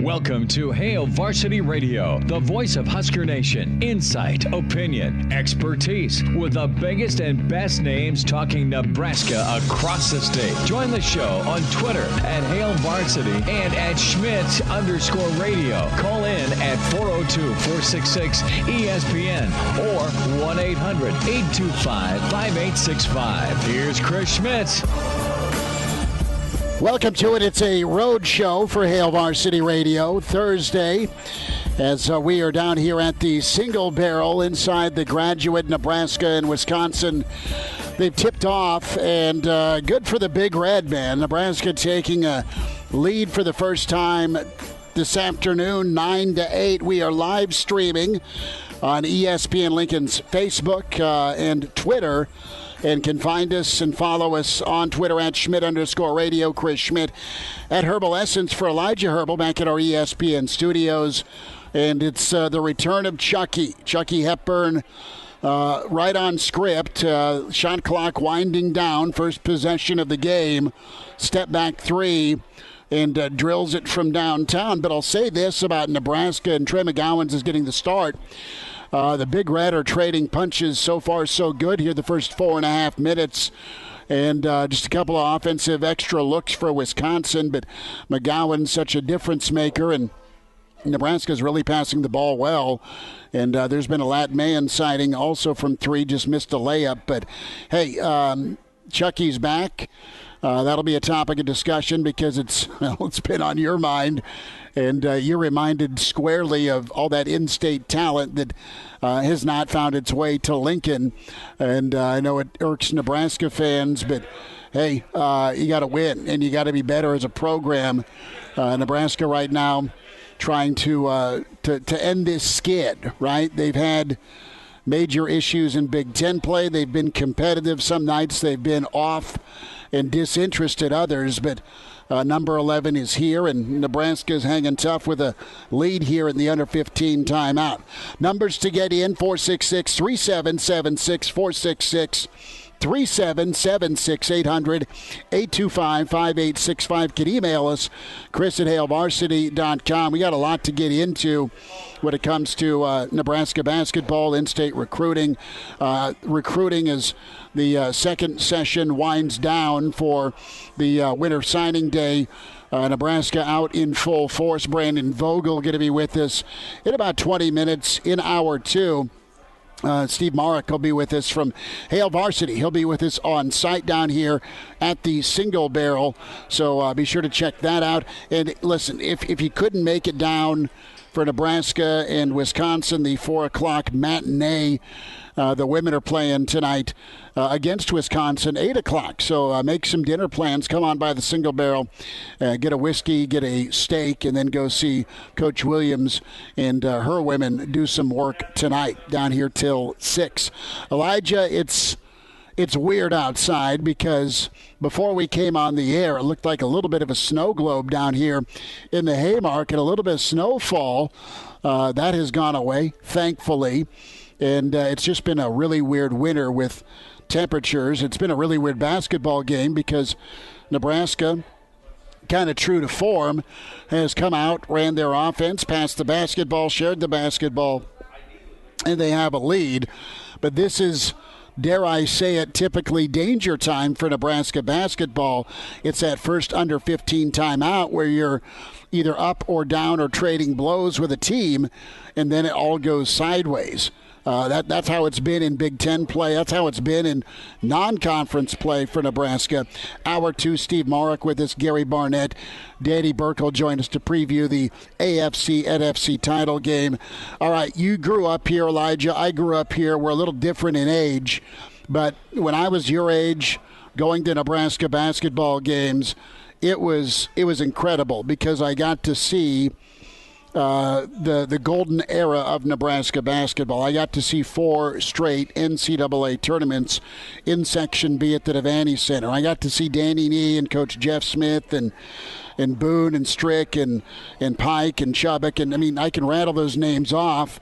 Welcome to Hail Varsity Radio, the voice of Husker Nation. Insight, opinion, expertise, with the biggest and best names talking Nebraska across the state. Join the show on Twitter at Hail Varsity and at Schmidt_radio. Call in at 402-466-ESPN or 1-800-825-5865. Here's Chris Schmidt. Welcome to it. It's a road show for Hail Varsity Radio Thursday as we are down here at the Single Barrel inside the Graduate, Nebraska and Wisconsin. They've tipped off, and good for the Big Red, man. Nebraska taking a lead for the first time this afternoon, 9-8. We are live streaming on ESPN Lincoln's Facebook and Twitter. And can find us and follow us on Twitter at Schmidt_radio, Chris Schmidt, at Herbal Essence for Elijah Herbal back at our ESPN studios. And it's the return of Chucky Hepburn, right on script. Shot clock winding down, first possession of the game, step back three, and drills it from downtown. But I'll say this about Nebraska, and Trey McGowan's is getting the start. The Big Red are trading punches. So far, so good here the first 4.5 minutes. And just a couple of offensive extra looks for Wisconsin. But McGowan's such a difference maker, and Nebraska's really passing the ball well. And there's been a Lat Mayan sighting also from three, just missed a layup. But, hey, Chucky's back. That'll be a topic of discussion because it's been on your mind. And you're reminded squarely of all that in-state talent that has not found its way to Lincoln. And I know it irks Nebraska fans, but, hey, you got to win, and you got to be better as a program. Nebraska right now trying to end this skid, right? They've had major issues in Big Ten play. They've been competitive. Some nights they've been off and disinterested others, but number 11 is here, and Nebraska's hanging tough with a lead here in the under 15 timeout. Numbers to get in, 466-3776, 466-3776, 800-825-5865. Can email us, chris@hailvarsity.com. We got a lot to get into when it comes to Nebraska basketball, in-state recruiting. Recruiting is the second session winds down for the winter signing day. Nebraska out in full force. Brandon Vogel going to be with us in about 20 minutes in hour two. Steve Marik will be with us from Hail Varsity. He'll be with us on site down here at the Single Barrel. So be sure to check that out. And listen, if you couldn't make it down for Nebraska and Wisconsin, the 4 o'clock matinee, the women are playing tonight against Wisconsin, 8 o'clock. So make some dinner plans. Come on by the Single Barrel, get a whiskey, get a steak, and then go see Coach Williams and her women do some work tonight down here till 6. Elijah, it's weird outside because before we came on the air, it looked like a little bit of a snow globe down here in the Haymarket, a little bit of snowfall. That has gone away, thankfully. And it's just been a really weird winter with temperatures. It's been a really weird basketball game because Nebraska, kind of true to form, has come out, ran their offense, passed the basketball, shared the basketball, and they have a lead. But this is, dare I say it, typically danger time for Nebraska basketball. It's that first under 15 timeout where you're either up or down or trading blows with a team, and then it all goes sideways. That's how it's been in Big Ten play. That's how it's been in non-conference play for Nebraska. Hour two, Steve Marik with us, Gary Barnett. Danny Burke will join us to preview the AFC-NFC title game. All right, you grew up here, Elijah. I grew up here. We're a little different in age. But when I was your age, going to Nebraska basketball games, it was incredible because I got to see the golden era of Nebraska basketball. I got to see 4 straight NCAA tournaments in Section B at the Devaney Center. I got to see Danny Nee and Coach Jeff Smith and Boone and Strick and Pike and Chubbuck. And, I mean, I can rattle those names off.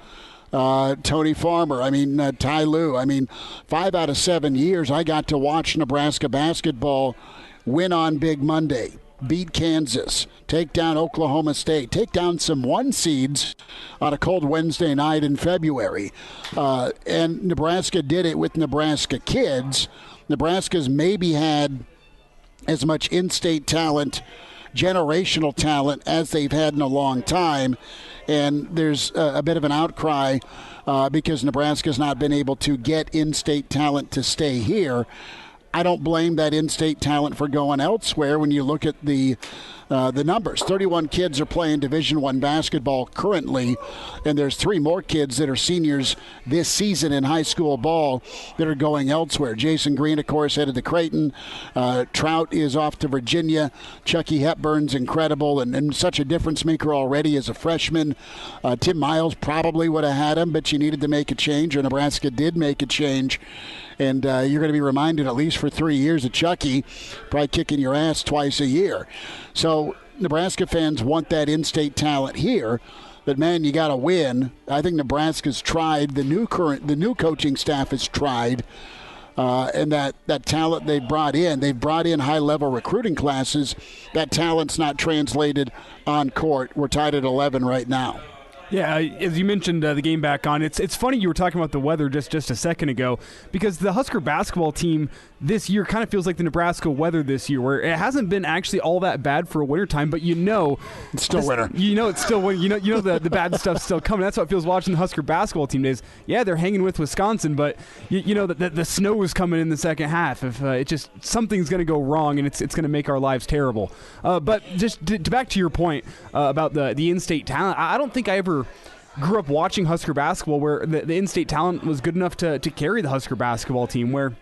Tony Farmer, Ty Lue. 5 out of 7 years I got to watch Nebraska basketball win on Big Monday. beat Kansas, take down Oklahoma State, take down some 1 seeds on a cold Wednesday night in February. And Nebraska did it with Nebraska kids. Nebraska's maybe had as much in-state talent, generational talent, as they've had in a long time. And there's a bit of an outcry because Nebraska's not been able to get in-state talent to stay here. I don't blame that in-state talent for going elsewhere when you look at the numbers. 31 kids are playing Division I basketball currently, and there's 3 more kids that are seniors this season in high school ball that are going elsewhere. Jason Green, of course, headed to Creighton. Trout is off to Virginia. Chucky Hepburn's incredible and such a difference maker already as a freshman. Tim Miles probably would have had him, but you needed to make a change, or Nebraska did make a change. And you're going to be reminded at least for 3 years of Chucky, probably kicking your ass twice a year. So Nebraska fans want that in-state talent here. But, man, you got to win. I think Nebraska's tried. The new coaching staff has tried. And that talent they've brought in high-level recruiting classes. That talent's not translated on court. We're tied at 11 right now. Yeah, as you mentioned the game back on, it's funny you were talking about the weather just a second ago, because the Husker basketball team this year kind of feels like the Nebraska weather this year, where it hasn't been actually all that bad for a wintertime, but it's still winter. It's still winter. The bad stuff's still coming. That's how it feels watching the Husker basketball team days. Yeah, they're hanging with Wisconsin, but the snow is coming in the second half. If something's going to go wrong, and it's going to make our lives terrible. But just back to your point about the in-state talent, I don't think I ever grew up watching Husker basketball where the in-state talent was good enough to carry the Husker basketball team, where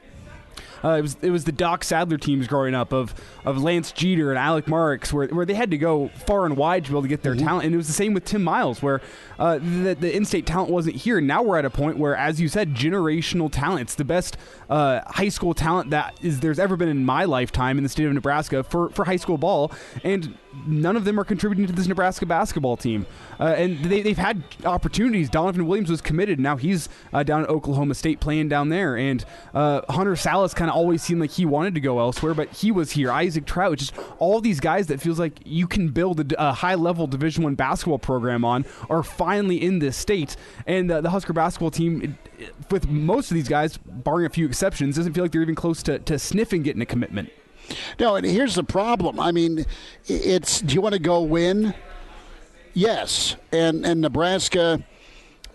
it was the Doc Sadler teams growing up of Lance Jeter and Alec Marks, where they had to go far and wide to be able to get their talent. And it was the same with Tim Miles, where the in-state talent wasn't here. And now we're at a point where, as you said, generational talent. It's the best high school talent there's ever been in my lifetime in the state of Nebraska for high school ball. And none of them are contributing to this Nebraska basketball team. And they've had opportunities. Donovan Williams was committed. Now he's down at Oklahoma State playing down there. And Hunter Salas kind of always seemed like he wanted to go elsewhere, but he was here. Isaac Trout, just all these guys that feels like you can build a high-level Division I basketball program on are finally in this state. And the Husker basketball team, with most of these guys, barring a few exceptions, doesn't feel like they're even close to sniffing getting a commitment. No, and here's the problem. I mean, do you want to go win? Yes. And Nebraska,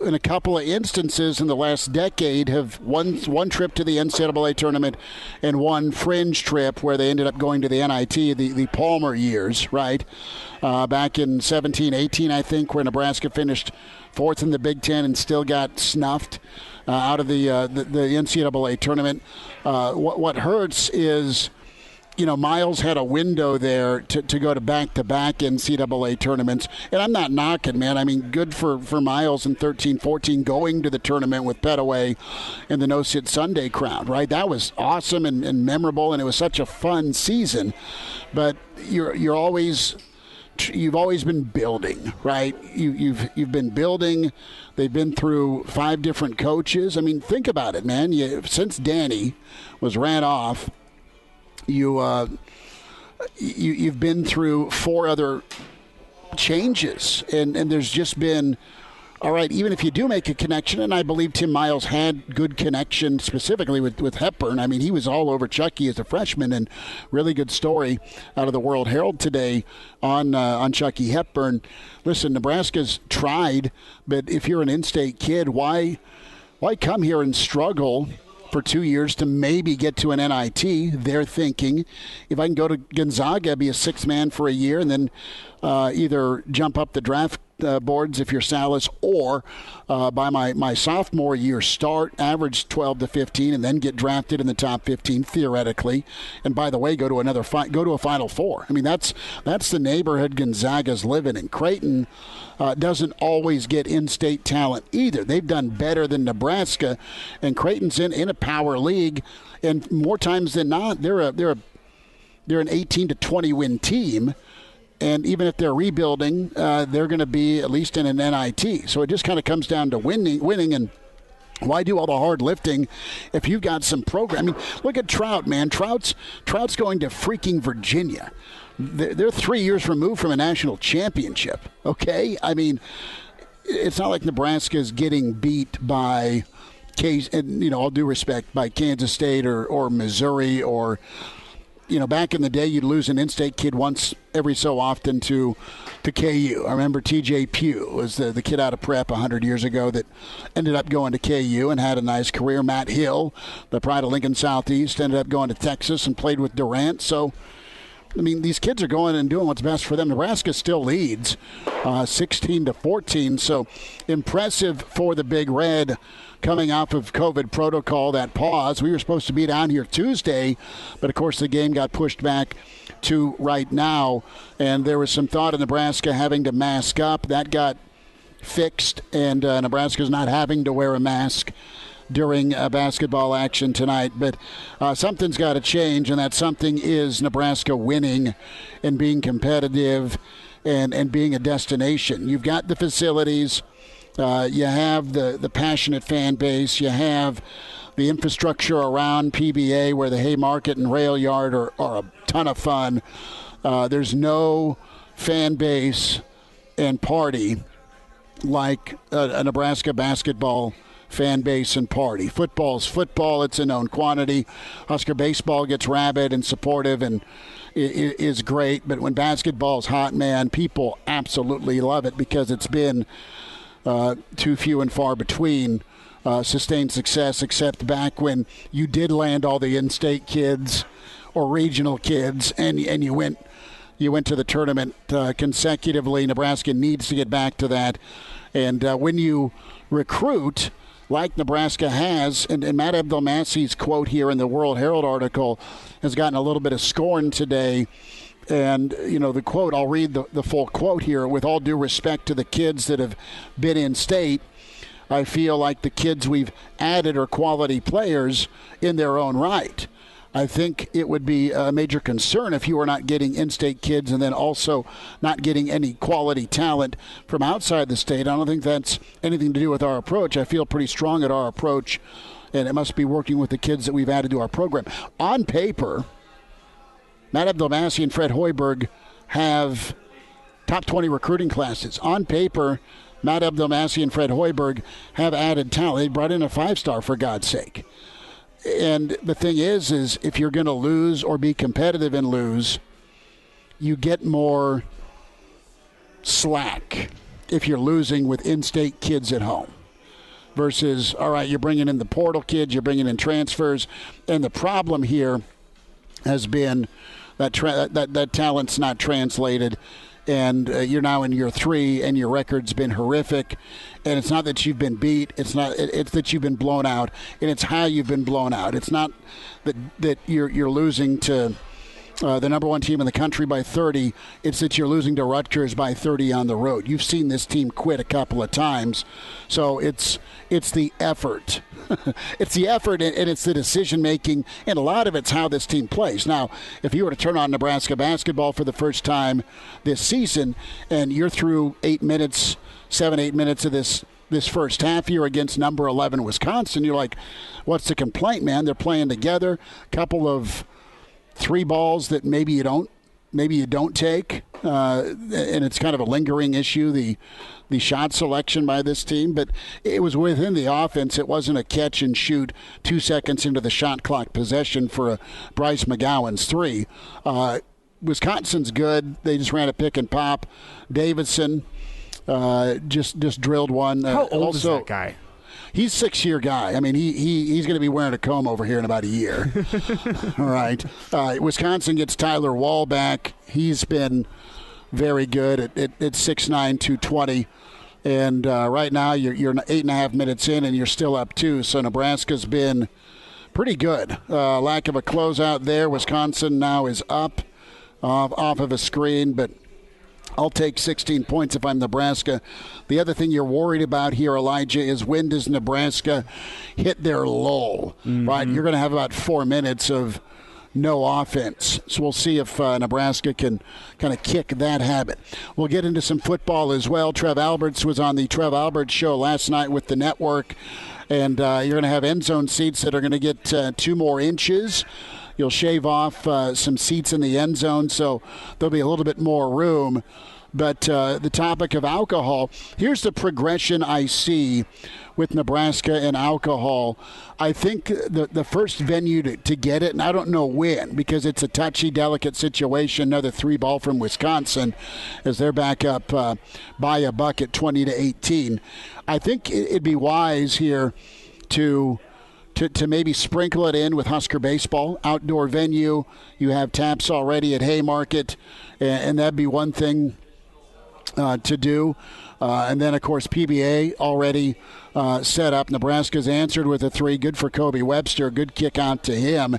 in a couple of instances in the last decade, have one trip to the NCAA tournament and one fringe trip where they ended up going to the NIT, the Palmer years, right? Back in 17-18, I think, where Nebraska finished 4th in the Big Ten and still got snuffed out of the NCAA tournament. What hurts is, Miles had a window there to go to back-to-back NCAA tournaments. And I'm not knocking, man. I mean, good for Miles in 13-14 going to the tournament with Petaway and the No-Sit Sunday crowd, right? That was awesome and memorable, and it was such a fun season. But you've always been building, right? You've been building. They've been through 5 different coaches. I mean, think about it, man. Since Danny was ran off, you've been through 4 other changes, and there's just been, all right, even if you do make a connection, and I believe Tim Miles had good connection specifically with Hepburn. I mean, he was all over Chucky as a freshman, and really good story out of the World Herald today on Chucky Hepburn. Listen, Nebraska's tried, but if you're an in-state kid, why come here and struggle for 2 years to maybe get to an NIT? They're thinking, if I can go to Gonzaga, be a 6th man for a year, and then either jump up the draft boards if you're Salas, or by my sophomore year start, average 12 to 15, and then get drafted in the top 15 theoretically. And by the way, go to a Final Four. I mean, that's the neighborhood Gonzaga's living in. Creighton doesn't always get in-state talent either. They've done better than Nebraska, and Creighton's in a power league, and more times than not, they're an 18 to 20 win team. And even if they're rebuilding, they're going to be at least in an NIT. So it just kind of comes down to winning. And why do all the hard lifting if you've got some program? I mean, look at Trout, man. Trout's going to freaking Virginia. they're 3 years removed from a national championship, okay? I mean, it's not like Nebraska is getting beat by, and all due respect, by Kansas State or Missouri or, back in the day you'd lose an in-state kid once every so often to KU. I remember TJ Pugh was the kid out of prep 100 years ago that ended up going to KU and had a nice career. Matt Hill, the pride of Lincoln Southeast, ended up going to Texas and played with Durant. So, I mean, these kids are going and doing what's best for them. Nebraska still leads 16-14. So impressive for the Big Red coming off of COVID protocol, that pause. We were supposed to be down here Tuesday, but of course the game got pushed back to right now. And there was some thought of Nebraska having to mask up. That got fixed, and Nebraska's not having to wear a mask during basketball action tonight. But something's got to change, and that something is Nebraska winning and being competitive and being a destination. You've got the facilities. You have the passionate fan base. You have the infrastructure around PBA where the Haymarket and Rail Yard are a ton of fun. There's no fan base and party like a Nebraska basketball fan base and party. Football's football. It's a known quantity. Husker baseball gets rabid and supportive and is great. But when basketball's hot, man, people absolutely love it because it's been too few and far between sustained success, except back when you did land all the in-state kids or regional kids and you went to the tournament consecutively. Nebraska needs to get back to that. And when you recruit like Nebraska has, and Matt Abdelmassih's quote here in the World Herald article has gotten a little bit of scorn today. And, the quote, I'll read the full quote here. With all due respect to the kids that have been in state, I feel like the kids we've added are quality players in their own right. I think it would be a major concern if you were not getting in-state kids and then also not getting any quality talent from outside the state. I don't think that's anything to do with our approach. I feel pretty strong at our approach, and it must be working with the kids that we've added to our program. On paper, Matt Abdelmassih and Fred Hoiberg have top 20 recruiting classes. On paper, Matt Abdelmassih and Fred Hoiberg have added talent. They brought in a 5-star, for God's sake. And the thing is if you're going to lose or be competitive and lose, you get more slack if you're losing with in-state kids at home. Versus, all right, you're bringing in the portal kids, you're bringing in transfers. And the problem here has been that that talent's not translated, and you're now in year 3, and your record's been horrific. And it's not that you've been beat; it's that you've been blown out, and it's how you've been blown out. It's not that you're losing to the number 1 team in the country by 30. It's that you're losing to Rutgers by 30 on the road. You've seen this team quit a couple of times, so it's the effort. It's the effort and it's the decision-making, and a lot of it's how this team plays. Now, if you were to turn on Nebraska basketball for the first time this season and you're through 8 minutes, 7-8 minutes of this first half, you're against number 11 Wisconsin, you're like, what's the complaint, man? They're playing together. Couple of 3 balls that maybe you don't take, and it's kind of a lingering issue, the shot selection by this team, but it was within the offense. It wasn't a catch and shoot 2 seconds into the shot clock possession for a Bryce McGowan's 3. Wisconsin's good. They just ran a pick and pop. Davidson just drilled one. How old is that guy? He's a 6-year guy. I mean, he's going to be wearing a comb over here in about a year. All right. Wisconsin gets Tyler Wall back. He's been very good at 6'9", 220. And right now you're 8.5 minutes in and you're still up 2. So Nebraska's been pretty good. Lack of a closeout there. Wisconsin now is up off of a screen, but I'll take 16 points if I'm Nebraska. The other thing you're worried about here, Elijah, is when does Nebraska hit their lull, right? You're going to have about 4 minutes of no offense. So we'll see if Nebraska can kind of kick that habit. We'll get into some football as well. Trev Alberts was on the Trev Alberts show last night with the network, and you're going to have end zone seats that are going to get 2 more inches. You'll shave off some seats in the end zone, so there'll be a little bit more room. But the topic of alcohol, here's the progression I see with Nebraska and alcohol. I think the first venue to get it, and I don't know when, because it's a touchy, delicate situation, another 3-ball from Wisconsin as they're back up by a bucket 20-18. I think it'd be wise here to maybe sprinkle it in with Husker baseball, outdoor venue. You have taps already at Haymarket, and that'd be one thing to do. And then, of course, PBA already set up. Nebraska's answered with a 3. Good for Kobe Webster. Good kick out to him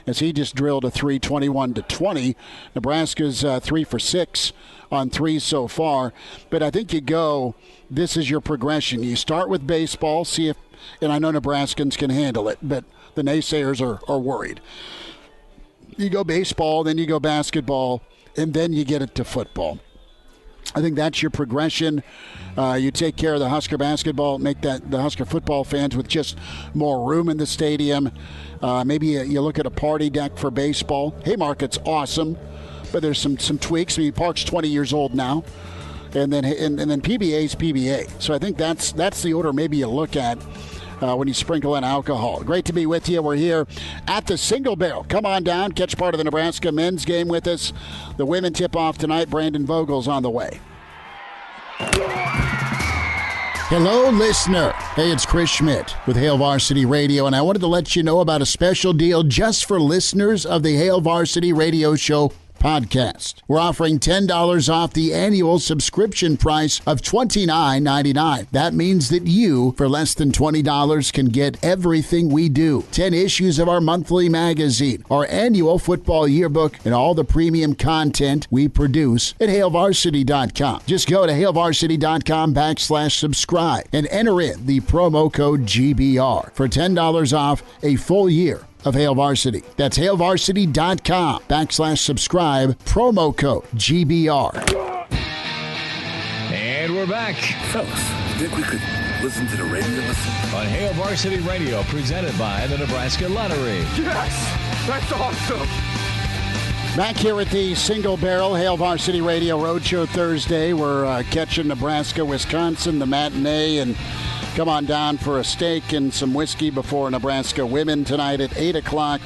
as he just drilled a 3, 21-20. Nebraska's 3 for 6 on 3 so far. But I think this is your progression. You start with baseball, see if, and I know Nebraskans can handle it, but the naysayers are worried. You go baseball, then you go basketball, and then you get it to football. I think that's your progression. You take care of the Husker basketball, make the Husker football fans with just more room in the stadium. Maybe you look at a party deck for baseball. Haymarket's awesome, but there's some tweaks. I mean, Park's 20 years old now, and then PBA's PBA. So I think that's the order maybe you look at when you sprinkle in alcohol. Great to be with you. We're here at the Single Barrel. Come on down, catch part of the Nebraska men's game with us. The women tip off tonight. Brandon Vogel's on the way. Hello, listener. Hey, it's Chris Schmidt with Hail Varsity Radio, and I wanted to let you know about a special deal just for listeners of the Hail Varsity Radio Show podcast. We're offering $10 off the annual subscription price of $29.99. That means that you, for less than $20, can get everything we do. 10 issues of our monthly magazine, our annual football yearbook, and all the premium content we produce at HailVarsity.com. Just go to HailVarsity.com/subscribe and enter in the promo code GBR for $10 off a full year of Hail Varsity. That's HailVarsity.com/subscribe, promo code GBR. And we're back Fellas, think we could listen to the radio on Hail Varsity Radio, presented by the Nebraska Lottery. Yes! That's awesome! Back here at the Single Barrel Hail Varsity Radio Roadshow Thursday. We're catching Nebraska, Wisconsin, the matinee, and come on down for a steak and some whiskey before Nebraska women tonight at 8 o'clock.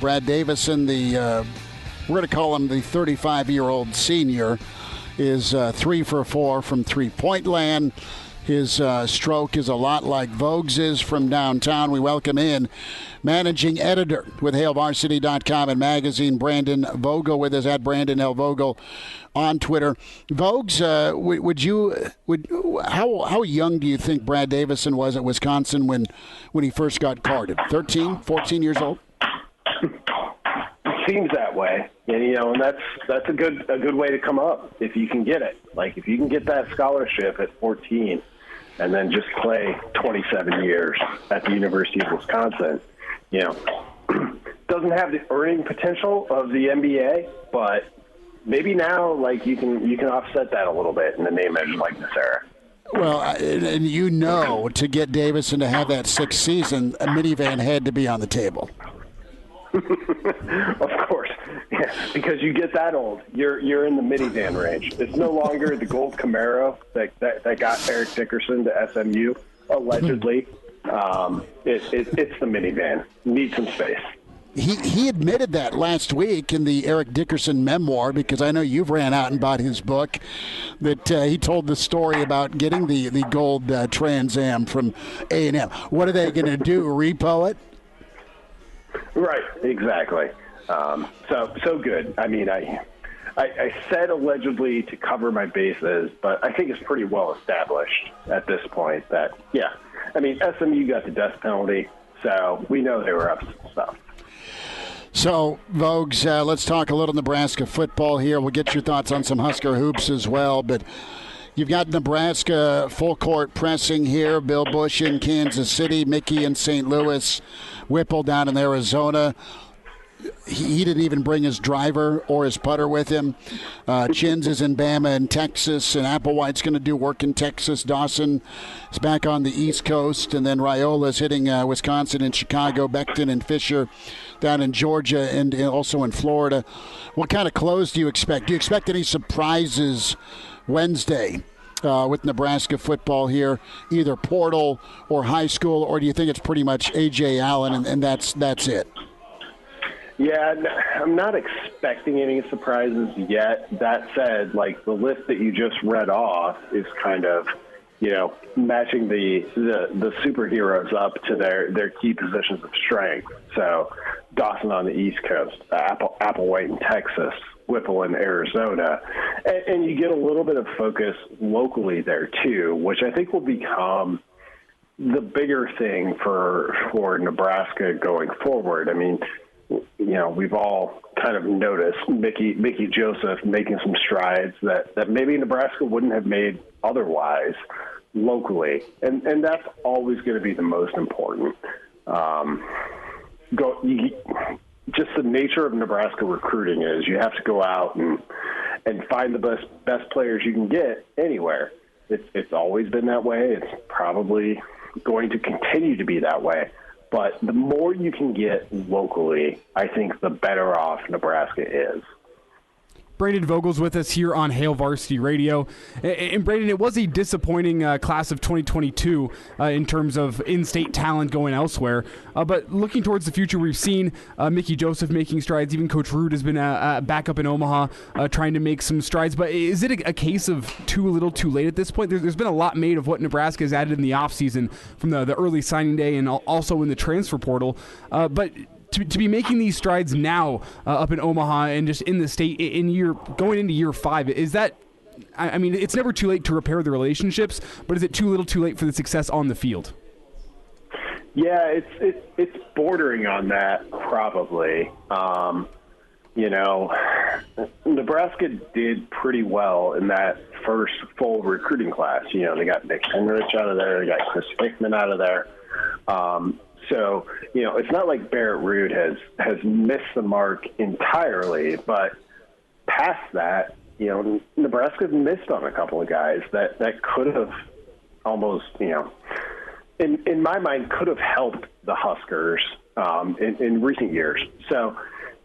Brad Davison, we're going to call him the 35-year-old senior, is 3 for 4 from three-point land. His stroke is a lot like Vogue's is from downtown. We welcome in managing editor with HailVarsity.com and magazine, Brandon Vogel, with us at Brandon L. Vogel on Twitter. Vogue's, how young do you think Brad Davison was at Wisconsin when he first got carded? 13, 14 years old? Seems that way, and that's a good way to come up if you can get it. Like if you can get that scholarship at 14, and then just play 27 years at the University of Wisconsin, doesn't have the earning potential of the NBA, but maybe now like you can offset that a little bit in the name image likeness era. Well, and to get Davison to have that 6th season, a minivan had to be on the table. Of course, yeah, because you get that old, you're in the minivan range. It's no longer the gold Camaro that got Eric Dickerson to SMU, allegedly. It's the minivan. Need some space. He admitted that last week in the Eric Dickerson memoir, because I know you've ran out and bought his book, that he told the story about getting the gold Trans Am from A&M. What are they going to do, repo it? Right, exactly. So good. I mean, I said allegedly to cover my bases, but I think it's pretty well established at this point that, yeah. I mean, SMU got the death penalty, so we know they were up to some stuff. So, Vogues, let's talk a little Nebraska football here. We'll get your thoughts on some Husker hoops as well, but you've got Nebraska full court pressing here. Bill Bush in Kansas City, Mickey in St. Louis, Whipple down in Arizona. he didn't even bring his driver or his putter with him. Chins is in Bama and Texas, and Applewhite's going to do work in Texas. Dawson is back on the East Coast, and then Raiola's hitting Wisconsin and Chicago. Becton and Fisher down in Georgia and also in Florida. What kind of close do you expect? Do you expect any surprises Wednesday with Nebraska football here, either portal or high school, or do you think it's pretty much A.J. Allen and that's it? Yeah, I'm not expecting any surprises yet. That said, like, the list that you just read off is kind of, matching the superheroes up to their key positions of strength. So Dawson on the East Coast, Applewhite in Texas, Whipple in Arizona, and you get a little bit of focus locally there too, which I think will become the bigger thing for Nebraska going forward. I mean, we've all kind of noticed Mickey Joseph making some strides that maybe Nebraska wouldn't have made otherwise locally, and that's always going to be the most important. Just the nature of Nebraska recruiting is you have to go out and find the best players you can get anywhere. It's always been that way. It's probably going to continue to be that way. But the more you can get locally, I think the better off Nebraska is. Brandon Vogel's with us here on Hail Varsity Radio. And Brandon, it was a disappointing class of 2022 in terms of in-state talent going elsewhere. But looking towards the future, we've seen Mickey Joseph making strides. Even Coach Rude has been back up in Omaha trying to make some strides. But is it a case of too little too late at this point? There's been a lot made of what Nebraska has added in the offseason from the early signing day and also in the transfer portal. But to be making these strides now up in Omaha and just in the state going into year 5, is that, I mean, it's never too late to repair the relationships, but is it too little too late for the success on the field? Yeah, it's bordering on that probably. Nebraska did pretty well in that first full recruiting class. They got Nick Henrich out of there, they got Chris Hickman out of there. So, it's not like Barrett Rude has missed the mark entirely, but past that, Nebraska missed on a couple of guys that could have almost, in my mind, could have helped the Huskers in recent years. So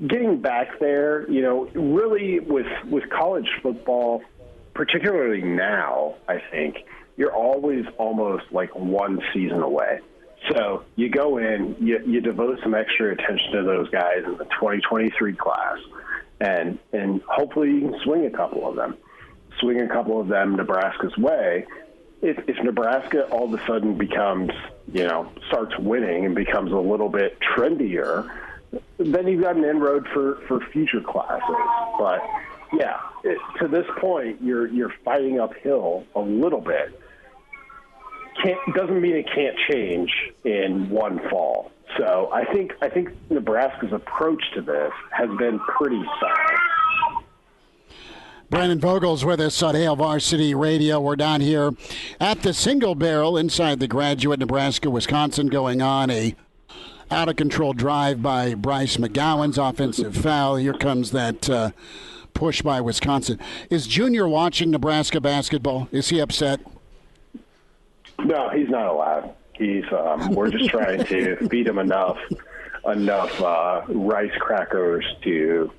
getting back there, really with college football, particularly now, I think, you're always almost like one season away. So you go in, you devote some extra attention to those guys in the 2023 class, and hopefully you can swing a couple of them Nebraska's way. If Nebraska all of a sudden becomes, starts winning and becomes a little bit trendier, then you've got an inroad for future classes. But yeah, to this point, you're fighting uphill a little bit. Doesn't mean it can't change in one fall. So I think Nebraska's approach to this has been pretty sound. Brandon Vogel's with us on Hail Varsity Radio. We're down here at the Single Barrel inside the Graduate, Nebraska-Wisconsin, going on a out-of-control drive by Bryce McGowan's offensive foul. Here comes that push by Wisconsin. Is Junior watching Nebraska basketball? Is he upset? No, he's not allowed. He's we're just trying to feed him enough rice crackers to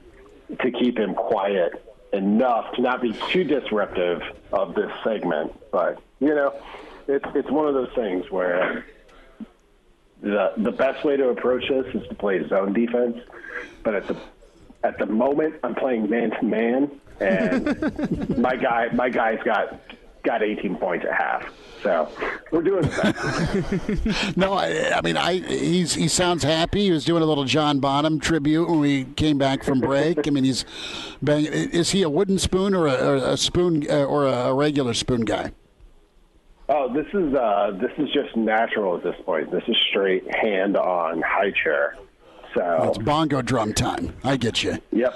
keep him quiet enough to not be too disruptive of this segment. But it's one of those things where the best way to approach this is to play zone defense. But at the moment, I'm playing man to man, and my guy's got 18 points at half. So we're doing that. No, he sounds happy. He was doing a little John Bonham tribute when we came back from break. I mean, he's banging. Is he a wooden spoon or a spoon or a regular spoon guy? Oh, this is just natural at this point. This is straight hand on high chair. So it's bongo drum time. I get you. Yep.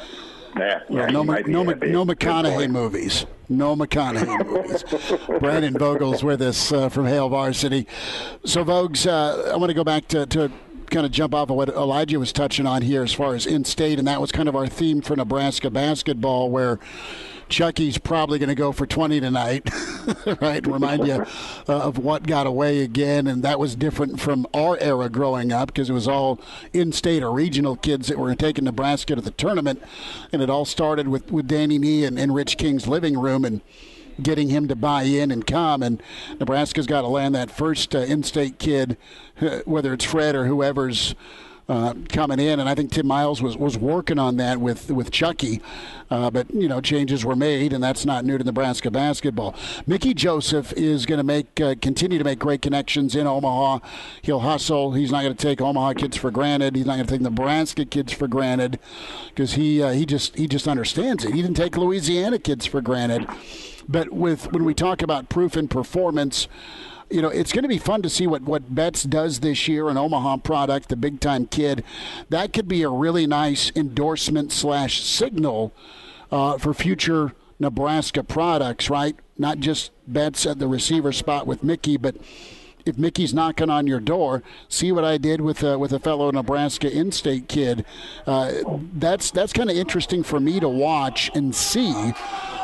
Yeah, no McConaughey movies. No McConaughey movies. Brandon Vogel's with us from Hail Varsity. So, Vogues, I want to go back to kind of jump off of what Elijah was touching on here as far as in-state, and that was kind of our theme for Nebraska basketball, where Chucky's probably going to go for 20 tonight, right? Remind you of what got away again, and that was different from our era growing up because it was all in-state or regional kids that were taking Nebraska to the tournament, and it all started with Danny Nee and Rich King's living room and getting him to buy in and come, and Nebraska's got to land that first in-state kid, whether it's Fred or whoever's coming in, and I think Tim Miles was working on that with Chucky, but changes were made, and that's not new to Nebraska basketball. Mickey Joseph is going to continue to make great connections in Omaha. He'll hustle. He's not going to take Omaha kids for granted. He's not going to take Nebraska kids for granted because he just understands it. He didn't take Louisiana kids for granted. But when we talk about proof and performance, it's going to be fun to see what Betts does this year, an Omaha product, the big-time kid. That could be a really nice endorsement / signal for future Nebraska products, right? Not just Betts at the receiver spot with Mickey, but if Mickey's knocking on your door, see what I did with a fellow Nebraska in-state kid. That's kind of interesting for me to watch and see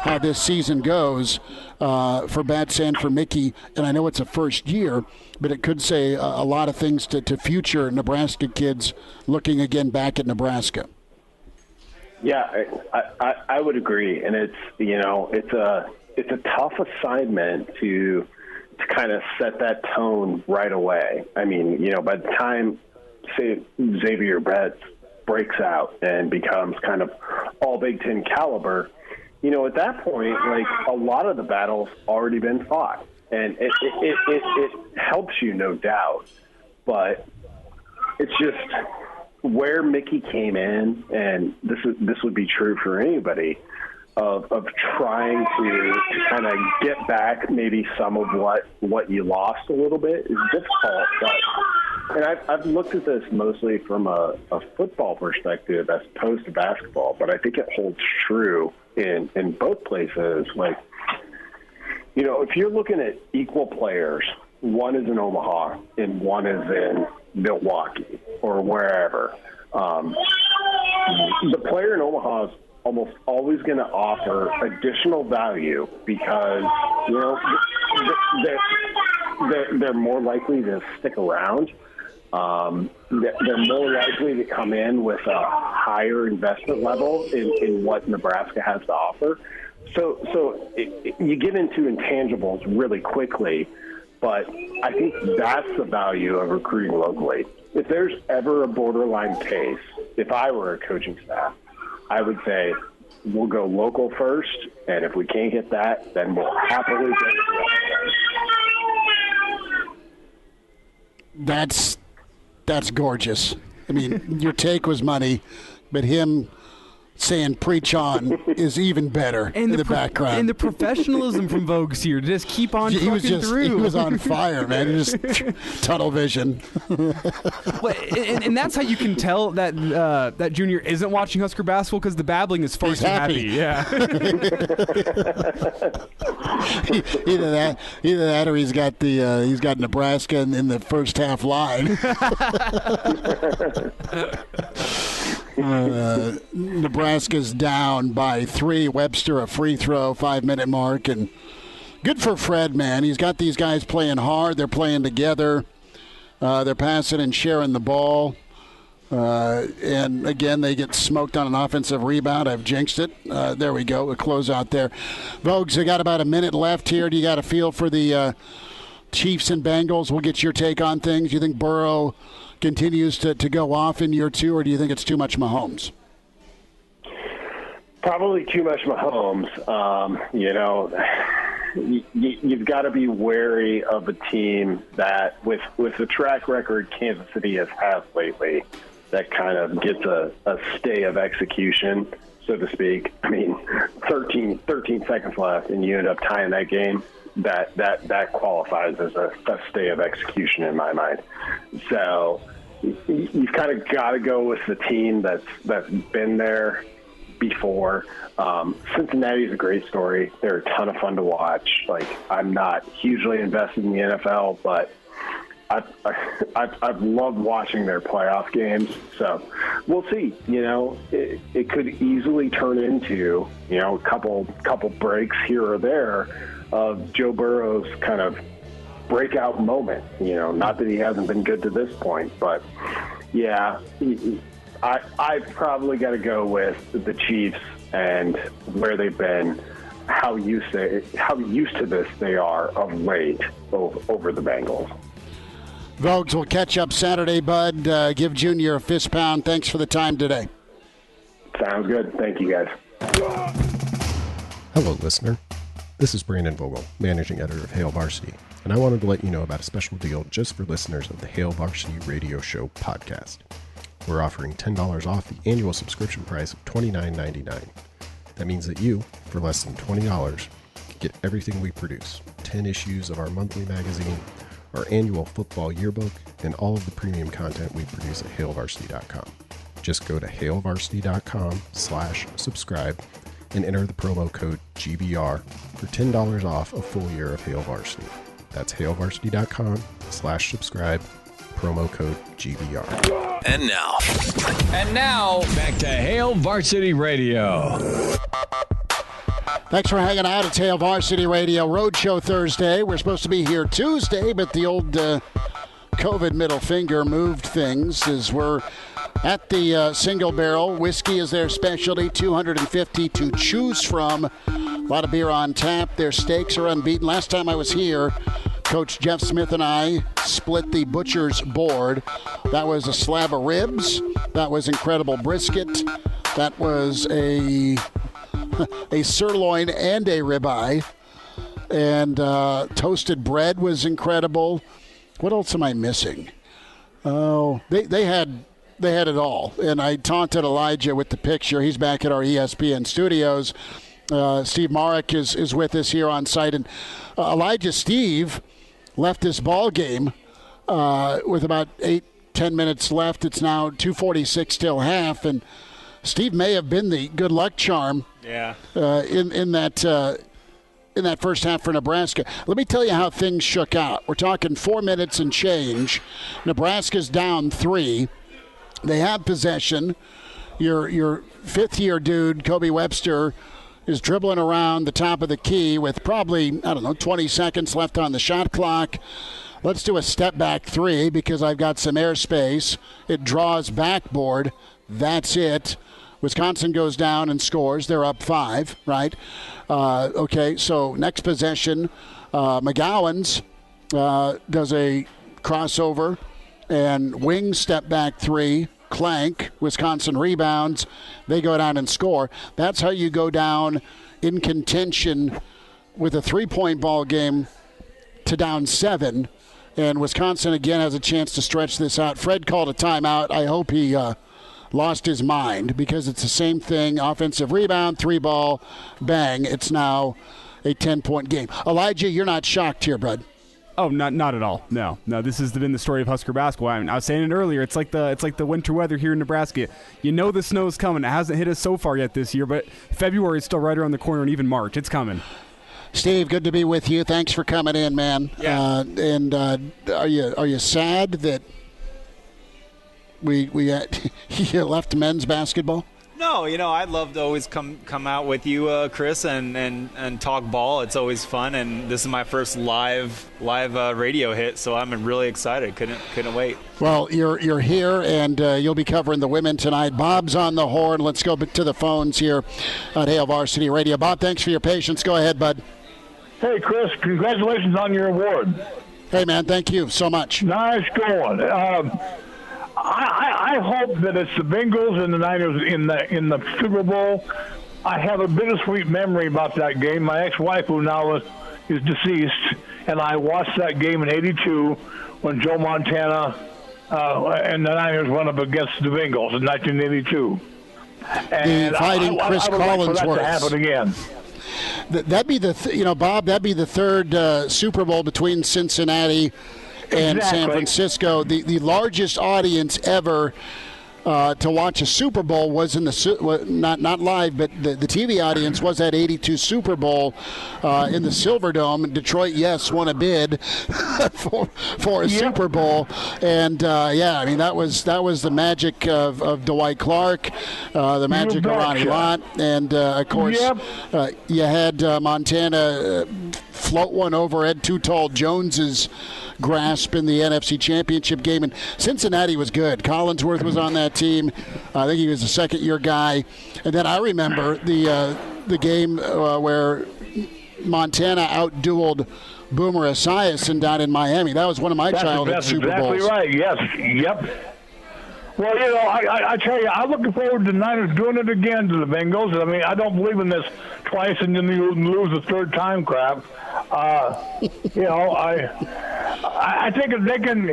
how this season goes for Betts and for Mickey. And I know it's a first year, but it could say a lot of things to future Nebraska kids looking again back at Nebraska. Yeah, I would agree, and it's a tough assignment to kind of set that tone right away. I mean, by the time, say, Xavier Betts breaks out and becomes kind of all Big Ten caliber, at that point, like, a lot of the battle's already been fought, and it helps you, no doubt, but it's just where Mickey came in, and this would be true for anybody, of trying to kind of get back maybe some of what you lost a little bit is difficult. And I've looked at this mostly from a football perspective as opposed to basketball, but I think it holds true in both places. Like, if you're looking at equal players, one is in Omaha and one is in Milwaukee or wherever, the player in Omaha is almost always going to offer additional value because, they're more likely to stick around. They're more likely to come in with a higher investment level in what Nebraska has to offer. So you get into intangibles really quickly, but I think that's the value of recruiting locally. If there's ever a borderline case, if I were a coaching staff, I would say we'll go local first, and if we can't get that, then we'll happily go to the That's gorgeous. I mean, your take was money, but him saying preach on is even better in the background. And the professionalism from Vogue's here to just keep on through. He was on fire, man. Just tunnel vision. and that's how you can tell that that junior isn't watching Husker basketball, because the babbling is far too happy. Yeah. Either that or he's got Nebraska in the first half line. Nebraska's down by 3. Webster a free throw, 5-minute mark, and good for Fred, man. He's got these guys playing hard. They're playing together. They're passing and sharing the ball. And again, they get smoked on an offensive rebound. I've jinxed it. There we go. A closeout there. Vogues, they got about a minute left here. Do you got a feel for the Chiefs and Bengals? We'll get your take on things. Do you think Burrow continues to go off in year 2, or do you think it's too much Mahomes? Probably too much Mahomes. You've got to be wary of a team that, with the track record Kansas City has had lately, that kind of gets a stay of execution, so to speak. I mean, 13 seconds left, and you end up tying that game. That qualifies as a stay of execution in my mind. So you've kind of got to go with the team that's been there before. Cincinnati's a great story. They're a ton of fun to watch. Like, I'm not hugely invested in the NFL, but I've loved watching their playoff games. So we'll see. It could easily turn into a couple breaks here or there of Joe Burrow's kind of breakout moment. Not that he hasn't been good to this point, but yeah, I've probably got to go with the Chiefs and where they've been, how used to this they are of late over the Bengals. Vogues, will catch up Saturday, bud. Give Junior a fist pound. Thanks for the time today. Sounds good. Thank you, guys. Hello, listener. This is Brandon Vogel, managing editor of Hail Varsity, and I wanted to let you know about a special deal just for listeners of the Hail Varsity Radio Show podcast. We're offering $10 off the annual subscription price of $29.99. That means that you, for less than $20, can get everything we produce: 10 issues of our monthly magazine, our annual football yearbook, and all of the premium content we produce at hailvarsity.com. Just go to hailvarsity.com/subscribe and enter the promo code GBR for $10 off a full year of Hail Varsity. That's hailvarsity.com/subscribe, promo code GBR. And now, back to Hail Varsity Radio. Thanks for hanging out. It's Hail Varsity Radio Roadshow Thursday. We're supposed to be here Tuesday, but the old COVID middle finger moved things as we're at the Single Barrel. Whiskey is their specialty, 250 to choose from. A lot of beer on tap. Their steaks are unbeaten. Last time I was here, Coach Jeff Smith and I split the butcher's board. That was a slab of ribs. That was incredible brisket. That was a sirloin and a ribeye. And toasted bread was incredible. What else am I missing? Oh, they had it all. And I taunted Elijah with the picture. He's back at our ESPN studios. Steve Marik is with us here on site. And Steve left this ball game with about 8-10 minutes left. It's now 2:46 till half, and Steve may have been the good luck charm. Yeah. In that first half for Nebraska. Let me tell you how things shook out. We're talking 4 minutes and change. Nebraska's down 3. They have possession. Your fifth-year dude, Kobe Webster, is dribbling around the top of the key with probably, 20 seconds left on the shot clock. Let's do a step-back 3 because I've got some airspace. It draws backboard. That's it. Wisconsin goes down and scores. They're up 5, right? Okay, so next possession, McGowan's does a crossover and wing step-back 3. Clank, Wisconsin rebounds. They go down and score. That's how you go down in contention with a 3-point ball game to down 7. And Wisconsin again has a chance to stretch this out. Fred called a timeout. I hope he lost his mind because it's the same thing. Offensive rebound, 3-ball, bang. It's now a 10-point game. Elijah, you're not shocked here, bud. Oh, not at all. No. This has been the story of Husker basketball. I was saying it earlier. It's like the winter weather here in Nebraska. You know the snow's coming. It hasn't hit us so far yet this year, but February is still right around the corner, and even March. It's coming. Steve, good to be with you. Thanks for coming in, man. Yeah. Are you sad that we you left men's basketball? No, I'd love to always come out with you, Chris, and talk ball. It's always fun, and this is my first live radio hit, so I'm really excited. Couldn't wait. Well, you're here, and you'll be covering the women tonight. Bob's on the horn. Let's go to the phones here at Hail Varsity Radio. Bob, thanks for your patience. Go ahead, bud. Hey, Chris, congratulations on your award. Hey, man, thank you so much. Nice going. I hope that it's the Bengals and the Niners in the Super Bowl. I have a bittersweet memory about that game. My ex-wife, who now is deceased, and I watched that game in '82 when Joe Montana and the Niners went up against the Bengals in 1982. And the fighting Chris I would like for that to happen again. That'd be Bob. That'd be the third Super Bowl between Cincinnati and San Francisco. The largest audience ever to watch a Super Bowl was in the not live, but the TV audience was at 82 Super Bowl in the Silverdome. And Detroit, yes, won a bid for a Super Bowl, and I mean that was the magic of Dwight Clark, the magic of Ronnie Lott, and of course you had Montana float one over Ed Too Tall Jones's grasp in the NFC Championship game. And Cincinnati was good. Collinsworth was on that team. I think he was a second-year guy. And then I remember the game where Montana outdueled Boomer Esiason down in Miami. That was one of my childhood Super Bowls. That's exactly right. Yes. Yep. Well, I tell you, I'm looking forward to the Niners doing it again to the Bengals. I mean, I don't believe in this twice and then you lose the third time crap. I think if they can,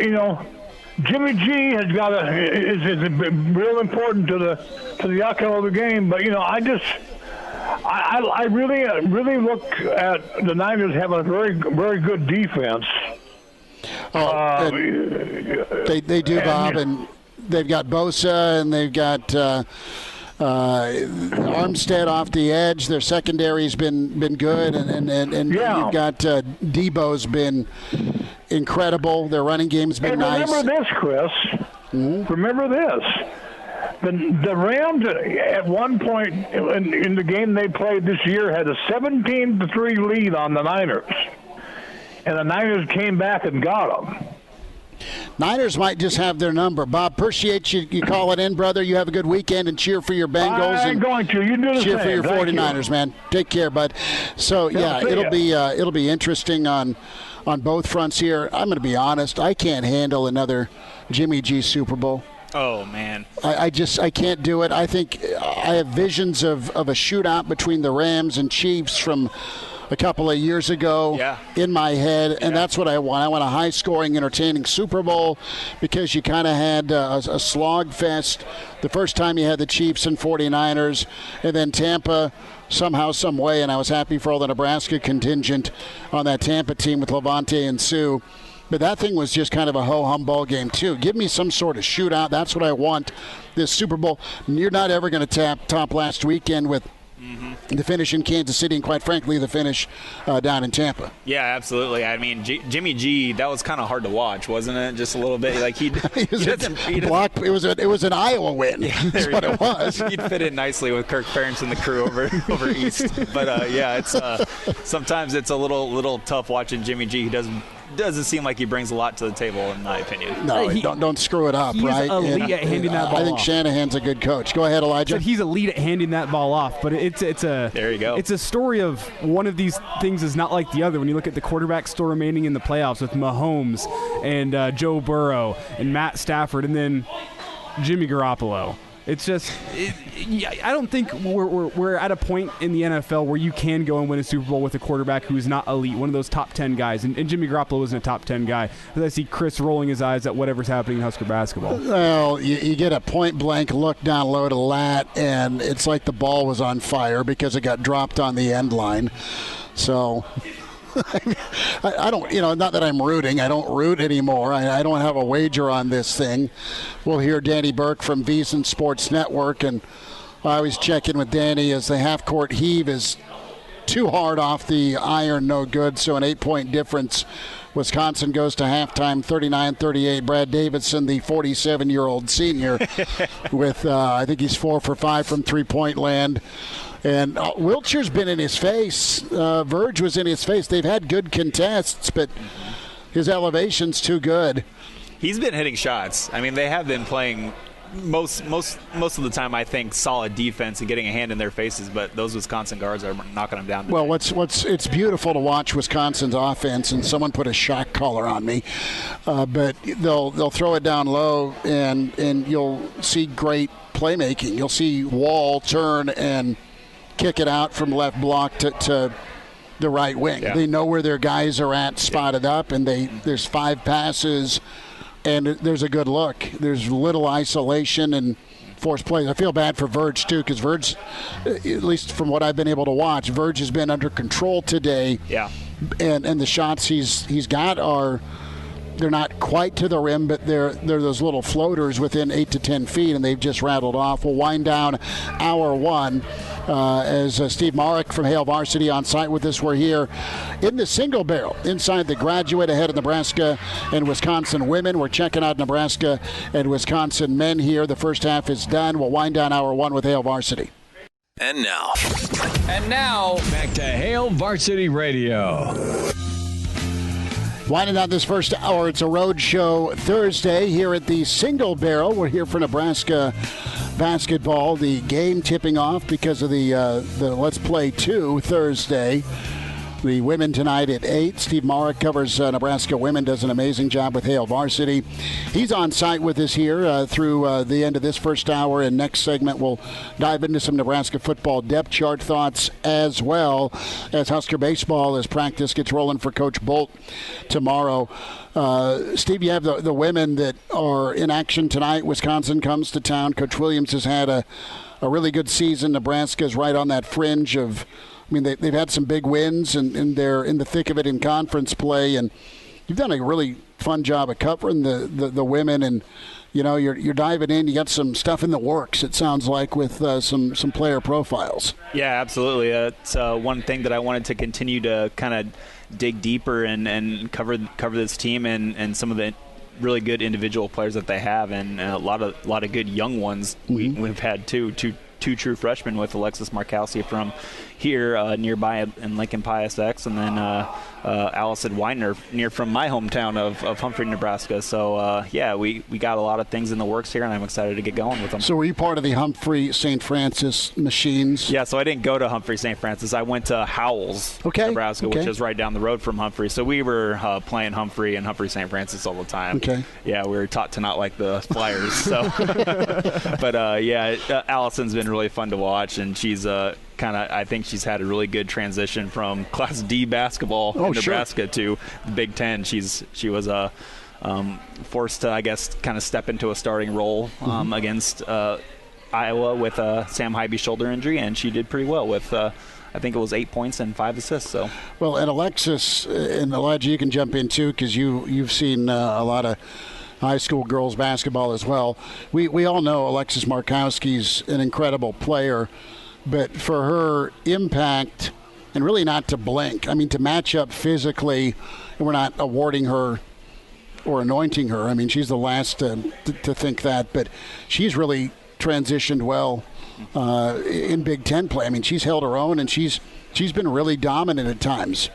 Jimmy G has got is real important to the outcome of the game. But I really look at the Niners having a very, very good defense. They do, Bob, and they've got Bosa and they've got Armstead off the edge. Their secondary's been good, and you've got Debo's been incredible. Their running game's been nice. Remember this, Chris. Mm-hmm. Remember this. The Rams at one point in the game they played this year had a 17-3 lead on the Niners, and the Niners came back and got them. Niners might just have their number. Bob, appreciate you calling in, brother. You have a good weekend and cheer for your Bengals. I'm going to. You do the cheer same. For your 49ers, man. Take care, bud. So, it'll be interesting on both fronts here. I'm going to be honest. I can't handle another Jimmy G Super Bowl. Oh, man. I can't do it. I think I have visions of a shootout between the Rams and Chiefs from a couple of years ago in my head, and that's what I want. I want a high-scoring, entertaining Super Bowl because you kind of had a slog fest the first time you had the Chiefs and 49ers, and then Tampa somehow, some way, and I was happy for all the Nebraska contingent on that Tampa team with Levante and Sue. But that thing was just kind of a ho-hum ball game, too. Give me some sort of shootout. That's what I want this Super Bowl. You're not ever going to top last weekend with the finish in Kansas City and, quite frankly, the finish down in Tampa. Yeah, absolutely. I mean, Jimmy G, that was kind of hard to watch, wasn't it? Just a little bit. Like it was an Iowa win. Yeah, that's what it was. He'd fit in nicely with Kirk Ferentz and the crew over east. But it's sometimes it's a little tough watching Jimmy G. He doesn't seem like he brings a lot to the table, in my opinion. No, don't screw it up, right? He's elite at handing that ball off. I think Shanahan's a good coach. Go ahead, Elijah. He's elite at handing that ball off, but it's a there you go. It's a story of one of these things is not like the other. When you look at the quarterbacks still remaining in the playoffs with Mahomes and Joe Burrow and Matt Stafford and then Jimmy Garoppolo. It's just, I don't think we're at a point in the NFL where you can go and win a Super Bowl with a quarterback who is not elite, one of those top 10 guys. And Jimmy Garoppolo isn't a top 10 guy. As I see Chris rolling his eyes at whatever's happening in Husker basketball. Well, you get a point-blank look down low to Lat, and it's like the ball was on fire because it got dropped on the end line. So I don't, not that I'm rooting. I don't root anymore. I don't have a wager on this thing. We'll hear Danny Burke from VSiN Sports Network, and I always check in with Danny as the half-court heave is too hard off the iron, no good, so an 8-point difference. Wisconsin goes to halftime 39-38. Brad Davidson, the 47-year-old senior, with I think he's 4 for 5 from three-point land. And Wiltshire's been in his face. Verge was in his face. They've had good contests, but his elevation's too good. He's been hitting shots. I mean, they have been playing most of the time, I think, solid defense and getting a hand in their faces, but those Wisconsin guards are knocking them down today. Well, it's beautiful to watch Wisconsin's offense, and someone put a shock collar on me, but they'll throw it down low, and you'll see great playmaking. You'll see Wall turn and kick it out from left block to the right wing. Yeah. They know where their guys are at, spotted up, and there's 5 passes, and there's a good look. There's little isolation and forced plays. I feel bad for Verge, too, because Verge, at least from what I've been able to watch, Verge has been under control today. Yeah. And the shots he's got are they're not quite to the rim, but they're those little floaters within 8 to 10 feet, and they've just rattled off. We'll wind down hour one as Steve Marik from Hale Varsity on site with us. We're here in the single barrel inside the Graduate ahead of Nebraska and Wisconsin women. We're checking out Nebraska and Wisconsin men here. The first half is done. We'll wind down hour one with Hale Varsity. And now, back to Hale Varsity Radio. Winding out this first hour, it's a road show Thursday here at the Single Barrel. We're here for Nebraska basketball. The game tipping off because of the Let's Play 2 Thursday. The women tonight at 8. Steve Marik covers Nebraska women, does an amazing job with Hale Varsity. He's on site with us here through the end of this first hour, and next segment we'll dive into some Nebraska football depth chart thoughts as well as Husker baseball as practice gets rolling for Coach Bolt tomorrow. Steve, you have the women that are in action tonight. Wisconsin comes to town. Coach Williams has had a really good season. Nebraska's right on that fringe of, I mean, they've had some big wins, and they're in the thick of it in conference play. And you've done a really fun job of covering the women. And, you know, you're diving in. You got some stuff in the works, it sounds like, with some player profiles. Yeah, absolutely. It's one thing that I wanted to continue to kind of dig deeper and cover this team and some of the really good individual players that they have, and a lot of good young ones. Mm-hmm. We've had two true freshmen with Alexis Markowski from here nearby in Lincoln Pius X, and then Allison Widener near from my hometown of Humphrey, Nebraska. So we got a lot of things in the works here, and I'm excited to get going with them. So were you part of the Humphrey St. Francis machines? Yeah, so I didn't go to Humphrey St. Francis. I went to Howells, Nebraska, which is right down the road from Humphrey. So we were playing Humphrey and Humphrey St. Francis all the time. Okay. Yeah, we were taught to not like the Flyers. So, but Allison's been really fun to watch, and she's I think she's had a really good transition from Class D basketball in Nebraska to the Big Ten. She was forced to, I guess, kind of step into a starting role against Iowa with Sam Hybe's shoulder injury, and she did pretty well with I think it was 8 points and 5 assists. So, well, and Alexis and Elijah, you can jump in too, because you've seen a lot of high school girls basketball as well. We all know Alexis Markowski's an incredible player. But for her impact, and really not to blink, I mean, to match up physically, and we're not awarding her or anointing her. I mean, she's the last to think that, but she's really transitioned well in Big Ten play. I mean, she's held her own, and she's been really dominant at times.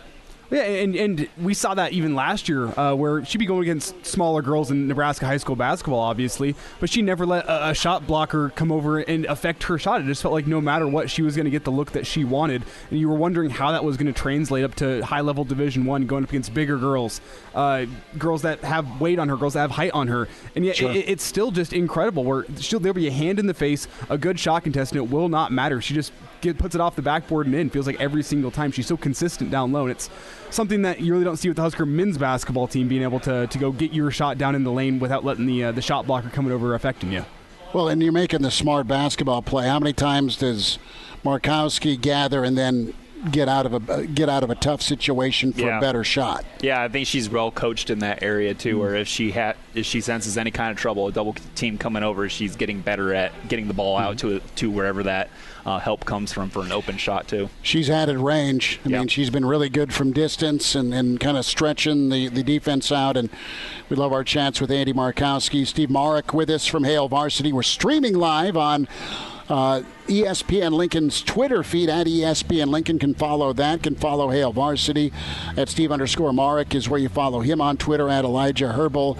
Yeah, and we saw that even last year where she'd be going against smaller girls in Nebraska high school basketball, obviously, but she never let a shot blocker come over and affect her shot. It just felt like no matter what, she was going to get the look that she wanted, and you were wondering how that was going to translate up to high-level Division I, going up against bigger girls, girls that have weight on her, girls that have height on her, and yet it's still just incredible where there'll be a hand in the face, a good shot contest, and it will not matter. She just puts it off the backboard and in. Feels like every single time. She's so consistent down low, and it's something that you really don't see with the Husker men's basketball team, being able to go get your shot down in the lane without letting the shot blocker coming over affecting you. Well, and you're making the smart basketball play. How many times does Markowski gather and then get out of a tough situation for a better shot? Yeah, I think she's well coached in that area too, where if she senses any kind of trouble, a double team coming over, she's getting better at getting the ball out to wherever that help comes from for an open shot too. She's added range. I mean, she's been really good from distance and kind of stretching the defense out. And we love our chats with Andy Markowski. Steve Marik with us from Hale Varsity. We're streaming live on ESPN Lincoln's Twitter feed at ESPN Lincoln. Can follow that. Can follow Hale Varsity at Steve_Marik is where you follow him on Twitter at Elijah Herbal.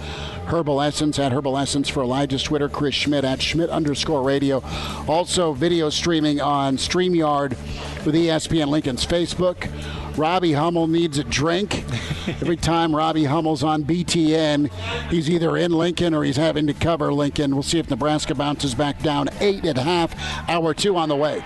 Herbal Essence at Herbal Essence for Elijah's Twitter. Chris Schmidt at Schmidt_radio. Also video streaming on StreamYard with ESPN Lincoln's Facebook. Robbie Hummel needs a drink. Every time Robbie Hummel's on BTN, he's either in Lincoln or he's having to cover Lincoln. We'll see if Nebraska bounces back down 8 at half. Hour 2 on the way.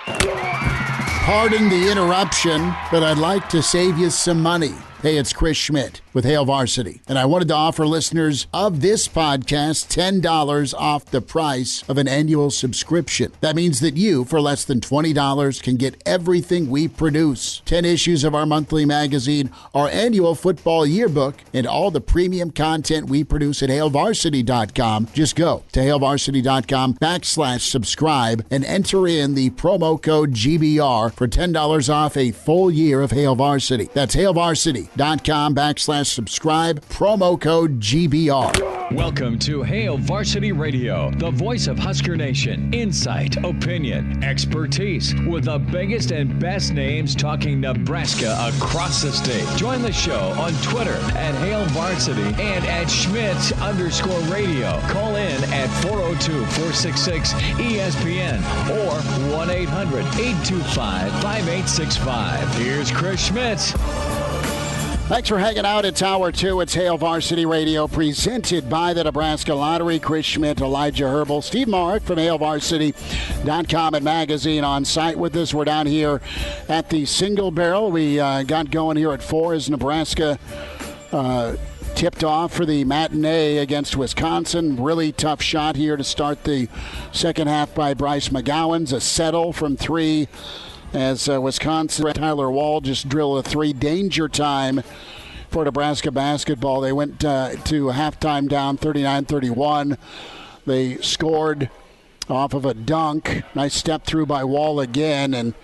Pardon the interruption, but I'd like to save you some money. Hey, it's Chris Schmidt. with Hail Varsity. And I wanted to offer listeners of this podcast $10 off the price of an annual subscription. That means that you, for less than $20, can get everything we produce. 10 issues of our monthly magazine, our annual football yearbook, and all the premium content we produce at HailVarsity.com. Just go to HailVarsity.com/subscribe and enter in the promo code GBR for $10 off a full year of Hail Varsity. That's HailVarsity.com/subscribe, promo code GBR. Welcome to Hail Varsity Radio, the voice of Husker Nation. Insight, opinion, expertise, with the biggest and best names talking Nebraska across the state. Join the show on Twitter at Hail Varsity and at Schmidt_radio. Call in at 402-466-ESPN or 1-800-825-5865. Here's Chris Schmidt. Thanks for hanging out. It's Hour 2. It's Hail Varsity Radio, presented by the Nebraska Lottery. Chris Schmidt, Elijah Herbal, Steve Marik from HailVarsity.com and magazine on site with us. We're down here at the Single Barrel. We got going here at 4 as Nebraska tipped off for the matinee against Wisconsin. Really tough shot here to start the second half by Bryce McGowan's. A settle from 3 as Wisconsin, Tyler Wall just drilled a 3. Danger time for Nebraska basketball. They went to halftime down 39-31. They scored off of a dunk. Nice step through by Wall again, and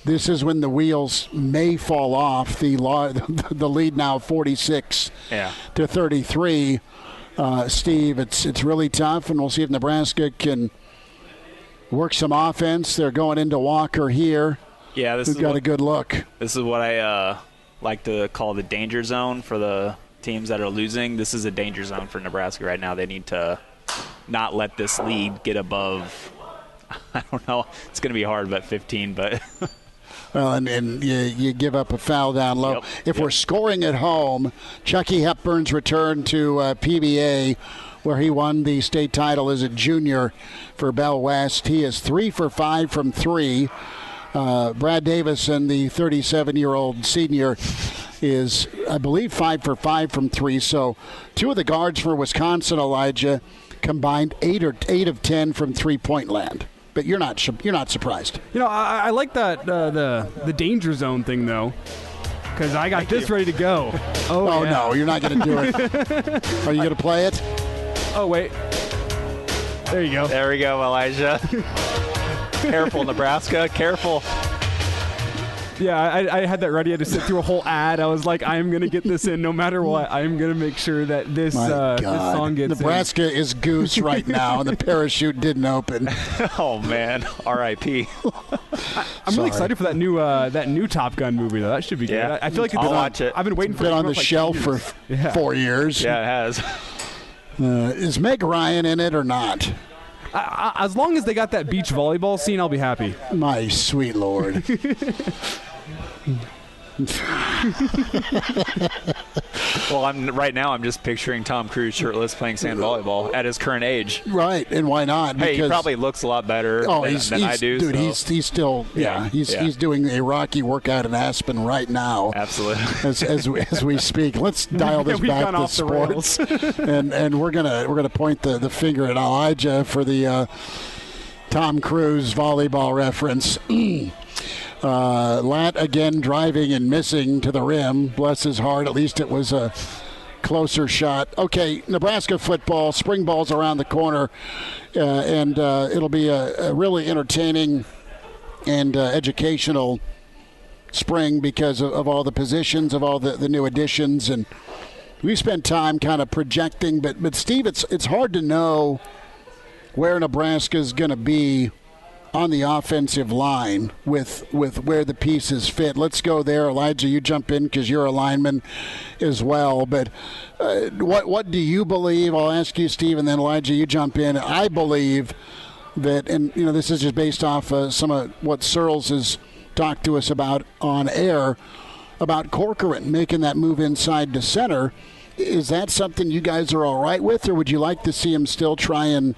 this is when the wheels may fall off. The lead now 46-33. Steve, it's really tough, and we'll see if Nebraska can work some offense. They're going into Walker here. Yeah, We've got a good look. This is what I like to call the danger zone for the teams that are losing. This is a danger zone for Nebraska right now. They need to not let this lead get above, I don't know, it's going to be hard, but 15, but... Well, and you give up a foul down low. If we're scoring at home, Chucky Hepburn's return to PBA, where he won the state title as a junior for Bell West. He is 3 for 5 from 3. Brad Davison, the 37-year-old senior, is, I believe, 5 for 5 from 3. So 2 of the guards for Wisconsin, Elijah, combined 8 of 10 from three-point land. But you're not surprised. You know, I like that the danger zone thing though, because I got this ready to go. Oh yeah. No, you're not going to do it. Are you going to play it? Oh wait, there you go. There we go, Elijah. Careful, Nebraska. Careful. Yeah, I had that ready. I had to sit through a whole ad. I was like, I am going to get this in no matter what. I am going to make sure that this song gets Nebraska in. Is goose right now, and the parachute didn't open. Oh, man. R.I.p. I'm really excited for that new Top Gun movie, though. That should be good. I feel like I'll watch it. I've been waiting for it. It's been on the shelf for 4 years. Yeah, it has. Is Meg Ryan in it or not? As long as they got that beach volleyball scene, I'll be happy. My sweet Lord. Well, right now I'm just picturing Tom Cruise shirtless playing sand volleyball at his current age. Right, and why not? Hey, he probably looks a lot better than I do. Dude, so. he's still he's doing a Rocky workout in Aspen right now. Absolutely. as we speak. Let's dial this back to sports, and we're gonna point the finger at Elijah for the Tom Cruise volleyball reference. Lat again driving and missing to the rim. Bless his heart. At least it was a closer shot. Okay, Nebraska football. Spring ball's around the corner, and it'll be a really entertaining and educational spring because of all the positions, of all the new additions. And we spent time kind of projecting, but Steve, it's hard to know where Nebraska's going to be on the offensive line with where the pieces fit. Let's go there. Elijah, you jump in because you're a lineman as well. But what do you believe? I'll ask you, Steve, and then Elijah, you jump in. I believe that, and this is just based off some of what Searles has talked to us about on air, about Corcoran making that move inside to center. Is that something you guys are all right with, or would you like to see him still try and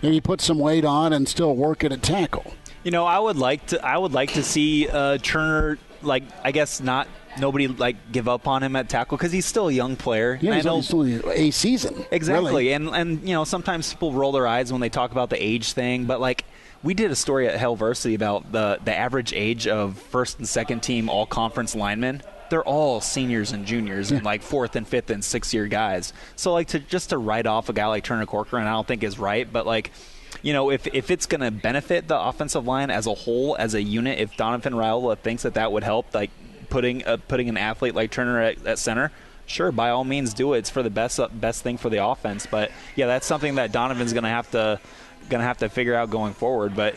maybe put some weight on and still work at a tackle? I would like to see Turner, I guess not nobody like give up on him at tackle because he's still a young player. Yeah, he's still a season. Exactly, really. and you know, sometimes people roll their eyes when they talk about the age thing, but like we did a story at Varsity about the average age of first and second team all conference linemen. They're all seniors and juniors and like fourth and fifth and sixth year guys. So like to write off a guy like Turner Corcoran, I don't think is right, but like, you know, if it's going to benefit the offensive line as a whole, as a unit, if Donovan Raiola thinks that would help, like putting an athlete like Turner at center, sure, by all means do it. It's for the best thing for the offense. But yeah, that's something that Donovan's going to have to figure out going forward. But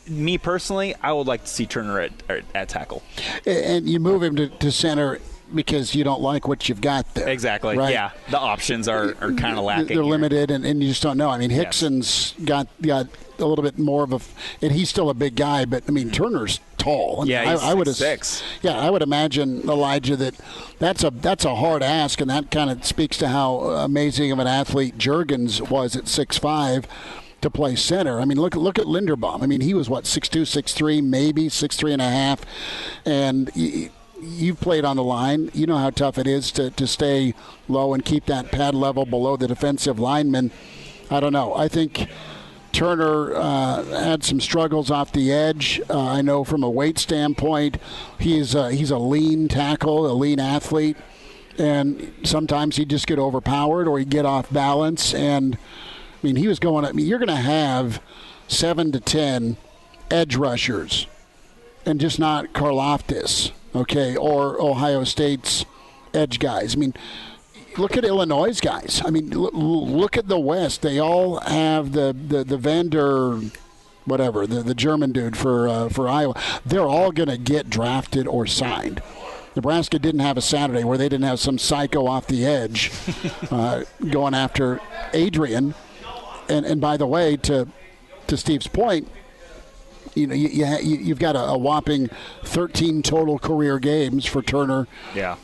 me personally, I would like to see Turner at tackle. And you move him to center because you don't like what you've got there. Exactly. Right? Yeah, the options are kind of lacking. They're limited, and you just don't know. I mean, Hickson's got a little bit more of and he's still a big guy, but I mean, Turner's tall. I mean, yeah, he's I would 6'6". Yeah, I would imagine, Elijah, that's a hard ask, and that kind of speaks to how amazing of an athlete Juergens was at 6'5". to play center. I mean, look at Linderbaum. I mean, he was, 6'2", 6'3", maybe 6'3 and a half. And you've played on the line. You know how tough it is to stay low and keep that pad level below the defensive lineman. I don't know. I think Turner had some struggles off the edge. I know from a weight standpoint, he's a lean tackle, a lean athlete. And sometimes he'd just get overpowered or he'd get off balance. And I mean, he was going. I mean, you're going to have 7 to 10 edge rushers, and just not Karlaftis, okay, or Ohio State's edge guys. I mean, look at Illinois' guys. I mean, look at the West. They all have the Vander, whatever, the German dude for Iowa. They're all going to get drafted or signed. Nebraska didn't have a Saturday where they didn't have some psycho off the edge going after Adrian. And by the way, to Steve's point, you know, you've got a whopping 13 total career games for Turner. Yeah.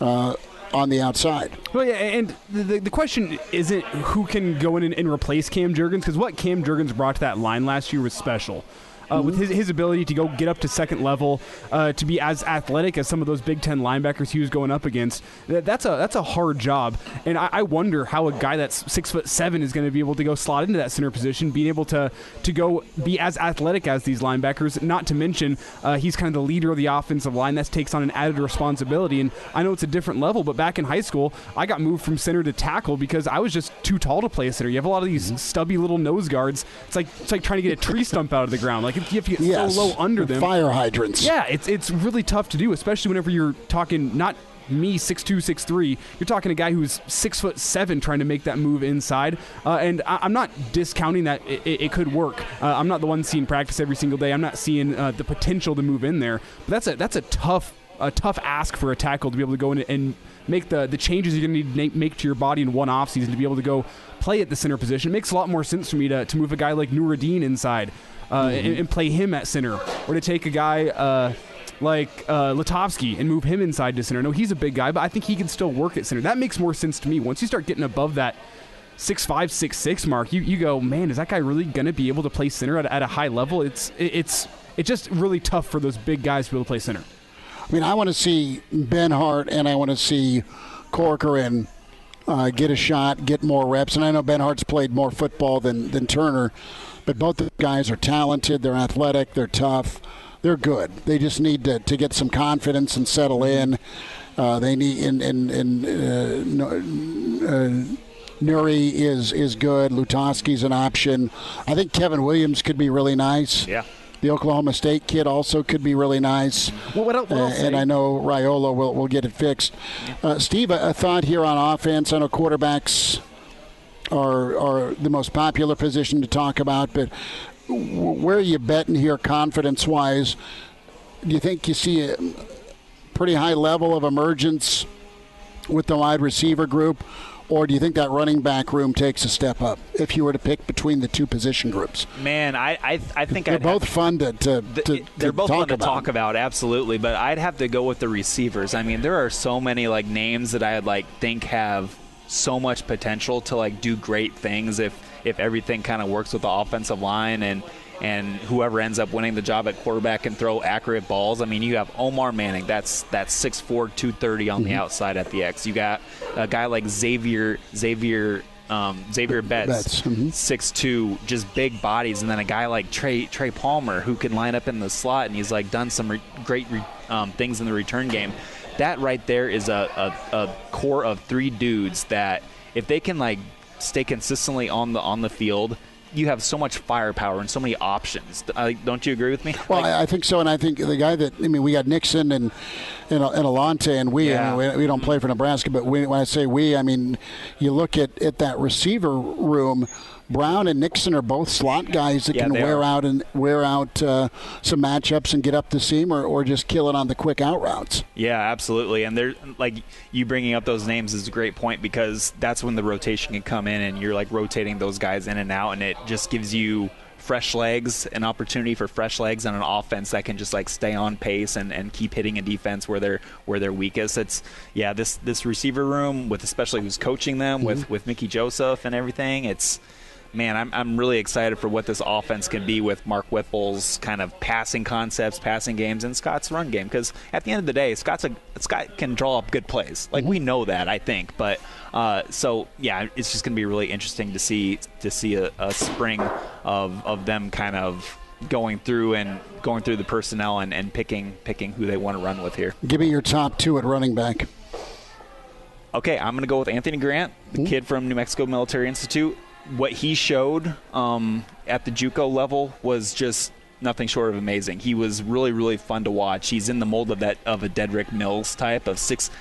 On the outside. Well, yeah, and the question isn't who can go in and replace Cam Juergens, because what Cam Juergens brought to that line last year was special. With his ability to go get up to second level, to be as athletic as some of those Big Ten linebackers he was going up against, that's a hard job. And I wonder how a guy that's 6'7" is going to be able to go slot into that center position, being able to go be as athletic as these linebackers. Not to mention, he's kind of the leader of the offensive line. That takes on an added responsibility. And I know it's a different level, but back in high school, I got moved from center to tackle because I was just too tall to play center. You have a lot of these stubby little nose guards. It's like trying to get a tree stump out of the ground. Like, you have to get so low under them. Fire hydrants. Yeah, it's really tough to do, especially whenever you're talking not me 6'2", 6'3". You're talking a guy who's 6'7" trying to make that move inside. And I'm not discounting that it could work. I'm not the one seeing practice every single day. I'm not seeing the potential to move in there. But that's a tough ask for a tackle to be able to go in and make the changes you're going to need to make to your body in one offseason to be able to go play at the center position. It makes a lot more sense for me to move a guy like Nuruddin inside. And play him at center, or to take a guy like Litovsky and move him inside to center. No, he's a big guy, but I think he can still work at center. That makes more sense to me. Once you start getting above that 6'5", 6'6" mark, you go, man, is that guy really going to be able to play center at a high level? It's just really tough for those big guys to be able to play center. I mean, I want to see Benhart and I want to see Corcoran get a shot, get more reps. And I know Benhart's played more football than Turner. But both the guys are talented, they're athletic, they're tough, they're good. They just need to get some confidence and settle in. They need Nuri is good. Lutoski's an option. I think Kevin Williams could be really nice. Yeah. The Oklahoma State kid also could be really nice. Well, what I'll say, and I know Raiola will get it fixed. Steve, a thought here on offense. I know quarterbacks are the most popular position to talk about, but where are you betting here confidence-wise? Do you think you see a pretty high level of emergence with the wide receiver group, or do you think that running back room takes a step up if you were to pick between the two position groups? Man, I think they're both fun to they're both talk fun to about. talk about, absolutely. But I'd have to go with the receivers. I mean, there are so many names that I think have so much potential to do great things if everything kind of works with the offensive line. And and whoever ends up winning the job at quarterback can throw accurate balls. I mean, you have Omar Manning, that's 6'4", 230 on the outside at the X. You got a guy like Xavier Betts, 6'2", just big bodies, and then a guy like Trey Palmer who can line up in the slot, and he's like done some great things in the return game. That right there is a core of 3 dudes that if they can like stay consistently on the field, you have so much firepower and so many options. Don't you agree with me? Well, I think so, and I think the guy that we got Nixon and Alante, and we don't play for Nebraska, but when I say we, I mean you look at that receiver room. Brown and Nixon are both slot guys that can wear out some matchups and get up the seam or just kill it on the quick out routes. Yeah, absolutely. And they're like, you bringing up those names is a great point, because that's when the rotation can come in and you're like rotating those guys in and out, and it just gives you fresh legs, an opportunity for fresh legs on an offense that can just like stay on pace and keep hitting a defense where they're weakest. It's this receiver room, with especially who's coaching them with Mickey Joseph and everything. Man, I'm really excited for what this offense can be with Mark Whipple's kind of passing concepts, passing games, and Scott's run game. Because at the end of the day, Scott can draw up good plays. Like, we know that, I think. But it's just going to be really interesting to see a spring of them kind of going through the personnel and picking who they want to run with here. Give me your top 2 at running back. Okay, I'm going to go with Anthony Grant, the kid from New Mexico Military Institute. What he showed at the JUCO level was just nothing short of amazing. He was really, really fun to watch. He's in the mold of a Dedrick Mills type of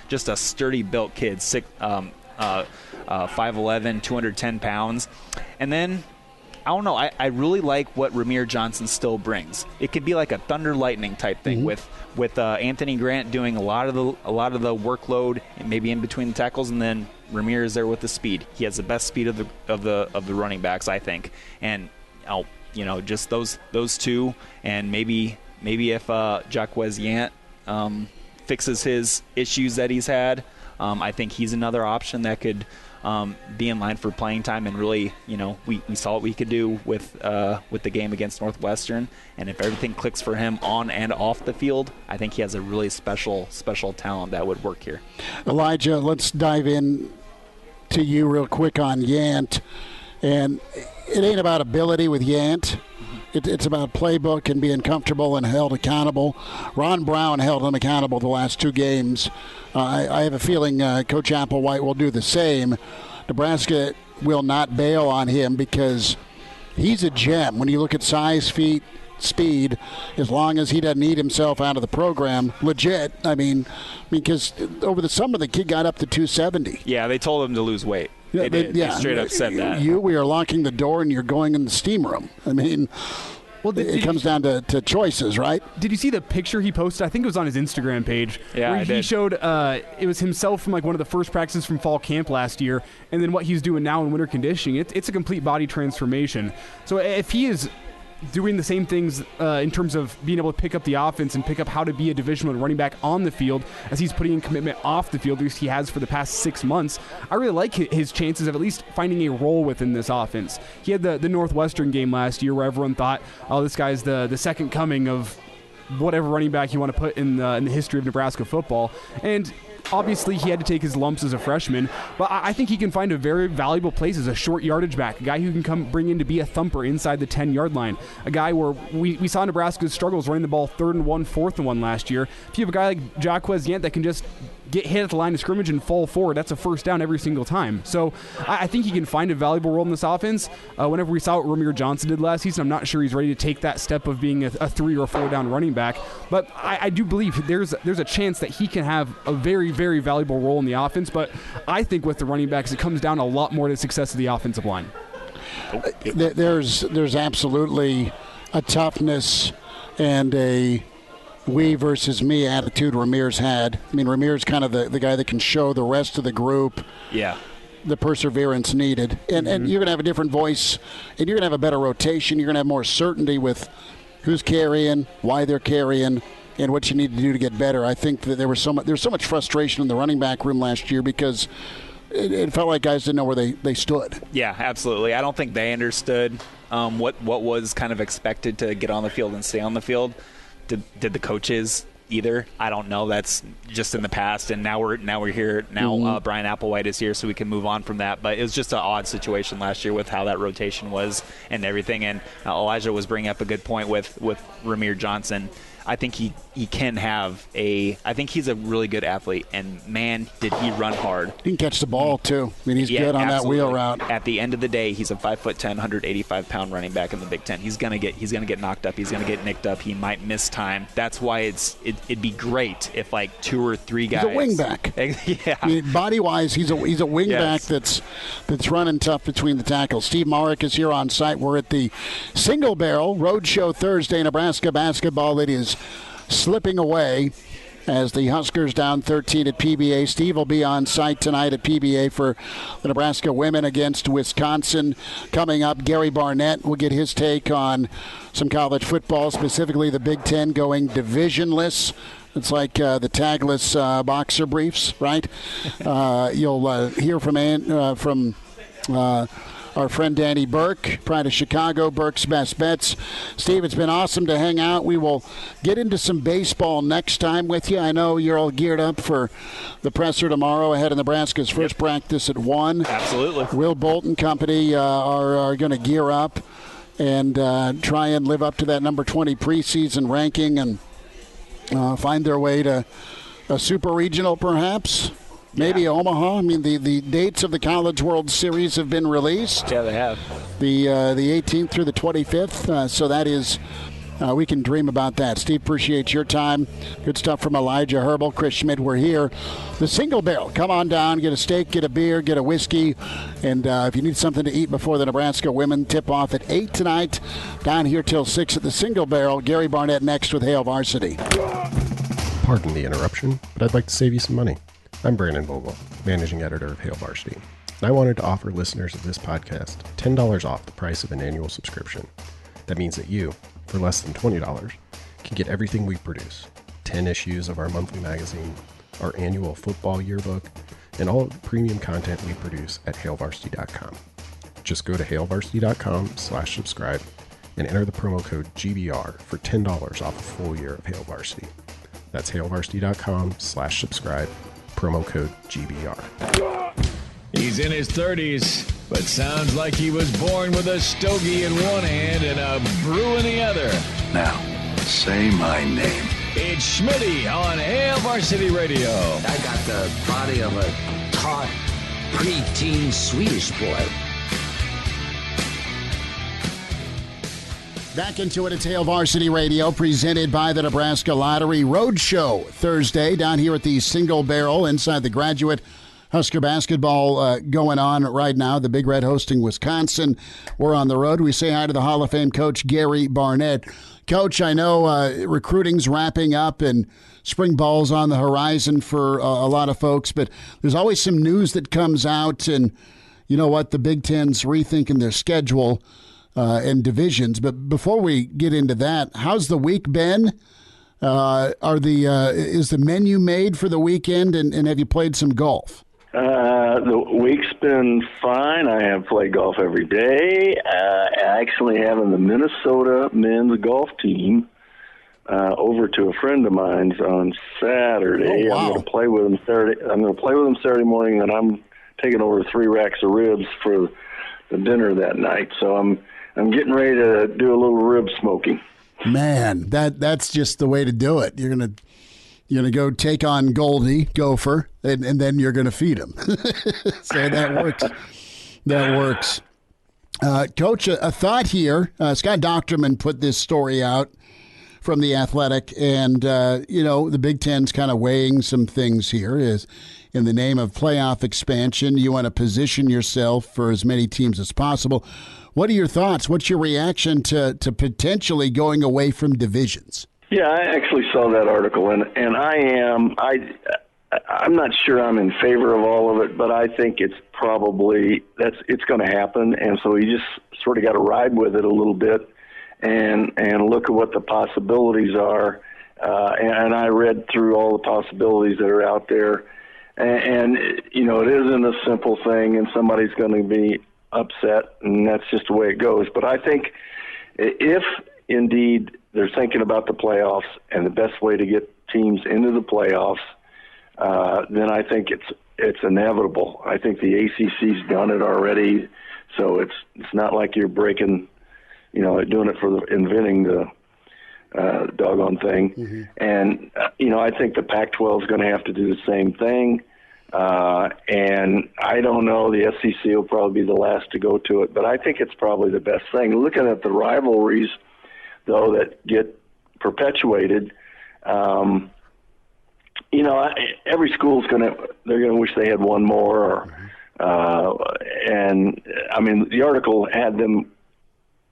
just a sturdy built kid, 5'11", 210 pounds. And then, I don't know, I really like what Ramir Johnson still brings. It could be like a thunder lightning type thing with Anthony Grant doing a lot of the workload, maybe in between the tackles, and then Ramir is there with the speed. He has the best speed of the running backs, I think. And just those 2, and maybe if Jaquez Yant fixes his issues that he's had, I think he's another option that could be in line for playing time. And really, we saw what we could do with the game against Northwestern. And if everything clicks for him on and off the field, I think he has a really special talent that would work here. Elijah, let's dive in to you real quick on Yant. And it ain't about ability with Yant. It's about playbook and being comfortable and held accountable. Ron Brown held him accountable the last 2 games. I have a feeling Coach Applewhite will do the same. Nebraska will not bail on him because he's a gem. When you look at size, feet, speed, as long as he doesn't eat himself out of the program, legit. I mean, because over the summer the kid got up to 270. Yeah, they told him to lose weight. They straight up said that. We are locking the door and you're going in the steam room. I mean, it comes down to choices, right? Did you see the picture he posted? I think it was on his Instagram page. Yeah, where he showed it was himself from like one of the first practices from fall camp last year, and then what he's doing now in winter conditioning. It's a complete body transformation. So if he is doing the same things in terms of being able to pick up the offense and pick up how to be a Division I running back on the field as he's putting in commitment off the field, at least he has for the past 6 months. I really like his chances of at least finding a role within this offense. He had the Northwestern game last year where everyone thought, oh, this guy's the second coming of whatever running back you want to put in the history of Nebraska football. And obviously, he had to take his lumps as a freshman, but I think he can find a very valuable place as a short yardage back, a guy who can come bring in to be a thumper inside the 10-yard line, a guy where we saw Nebraska's struggles running the ball 3rd and 1, 4th and 1 last year. If you have a guy like Jaquez Yant that can just get hit at the line of scrimmage and fall forward, that's a first down every single time. So I think he can find a valuable role in this offense. Whenever we saw what Ramir Johnson did last season, I'm not sure he's ready to take that step of being a 3 or 4 down running back, but I do believe there's a chance that he can have a very, very valuable role in the offense. But I think with the running backs, it comes down a lot more to the success of the offensive line. There's absolutely a toughness and a we versus me attitude Ramir's had. I mean, Ramir's kind of the guy that can show the rest of the group the perseverance needed. And you're going to have a different voice, and you're going to have a better rotation. You're going to have more certainty with who's carrying, why they're carrying, and what you need to do to get better. I think that there's so much frustration in the running back room last year because it felt like guys didn't know where they stood. Yeah, absolutely. I don't think they understood what was kind of expected to get on the field and stay on the field. Did the coaches either? I don't know. That's just in the past, and now we're here. Now Brian Applewhite is here, so we can move on from that. But it was just an odd situation last year with how that rotation was and everything. And Elijah was bringing up a good point with Ramir Johnson. I think he can have I think he's a really good athlete, and man, did he run hard. He can catch the ball too. I mean, he's good on absolutely. That wheel route. At the end of the day, he's a 5'10", 185-pound running back in the Big Ten. He's gonna get knocked up. He's gonna get nicked up. He might miss time. That's why it'd be great if like 2 or 3 guys. He's a wingback. Yeah. I mean, body-wise, he's a wingback that's running tough between the tackles. Steve Marik is here on site. We're at the Single Barrel Roadshow Thursday, Nebraska basketball. It is slipping away as the Huskers down 13 at PBA. Steve will be on site tonight at PBA for the Nebraska women against Wisconsin. Coming up, Gary Barnett will get his take on some college football, specifically the Big Ten going divisionless. It's like the tagless boxer briefs, right? You'll hear from our friend Danny Burke, Pride of Chicago, Burke's Best Bets. Steve, it's been awesome to hang out. We will get into some baseball next time with you. I know you're all geared up for the presser tomorrow ahead of Nebraska's first practice at 1. Absolutely. Will Bolton Company are going to gear up and try and live up to that number 20 preseason ranking and find their way to a super regional perhaps. Maybe Omaha. I mean, the dates of the College World Series have been released. Yeah, they have. The 18th through the 25th. So that is, we can dream about that. Steve, appreciate your time. Good stuff from Elijah Herbal, Chris Schmidt. We're here. The Single Barrel. Come on down, get a steak, get a beer, get a whiskey. And if you need something to eat before the Nebraska women tip off at 8 tonight, down here till 6 at the Single Barrel. Gary Barnett next with Hail Varsity. Pardon the interruption, but I'd like to save you some money. I'm Brandon Vogel, managing editor of Hail Varsity, and I wanted to offer listeners of this podcast $10 off the price of an annual subscription. That means that you, for less than $20, can get everything we produce, 10 issues of our monthly magazine, our annual football yearbook, and all of the premium content we produce at hailvarsity.com. Just go to hailvarsity.com/subscribe and enter the promo code GBR for $10 off a full year of Hail Varsity. That's hailvarsity.com/subscribe. Promo code GBR. He's in his 30s, but sounds like he was born with a stogie in one hand and a brew in the other. Now, say my name. It's Schmitty on Hail Varsity Radio. I got the body of a taut, preteen Swedish boy. Back into it at Hail Varsity Radio, presented by the Nebraska Lottery Roadshow Thursday down here at the Single Barrel inside the Graduate. Husker basketball going on right now. The Big Red hosting Wisconsin. We're on the road. We say hi to the Hall of Fame coach, Gary Barnett. Coach, I know recruiting's wrapping up and spring ball's on the horizon for a lot of folks, but there's always some news that comes out, and you know what? The Big Ten's rethinking their schedule and divisions. But before we get into that, how's the week been? Is the menu made for the weekend, and have you played some golf? The week's been fine. I have played golf every day. Actually having the Minnesota men's golf team over to a friend of mine's on Saturday. Oh, wow. I'm going to play with them Saturday. I'm going to play with them Saturday morning, and I'm taking over 3 racks of ribs for the dinner that night. So I'm getting ready to do a little rib smoking. Man, that's just the way to do it. You're gonna go take on Goldie Gopher, and then you're gonna feed him. So that works. That works. Coach, a thought here. Scott Docterman put this story out from The Athletic, and the Big Ten's kind of weighing some things here. Is in the name of playoff expansion, you want to position yourself for as many teams as possible. What are your thoughts? What's your reaction to potentially going away from divisions? Yeah, I actually saw that article, and I'm not sure I'm in favor of all of it, but I think it's going to happen, and so you just sort of got to ride with it a little bit and look at what the possibilities are. And I read through all the possibilities that are out there. And you know, it isn't a simple thing, and somebody's going to be upset, and that's just the way it goes. But I think if indeed they're thinking about the playoffs and the best way to get teams into the playoffs, then I think it's inevitable. I think the ACC's done it already, so it's not like you're breaking, you know, doing it for inventing the doggone thing. Mm-hmm. And you know, I think the Pac-12 is going to have to do the same thing. And I don't know, the SEC will probably be the last to go to it, but I think it's probably the best thing. Looking at the rivalries, though, that get perpetuated, you know, every school's they're gonna wish they had one more. And I mean, the article had them,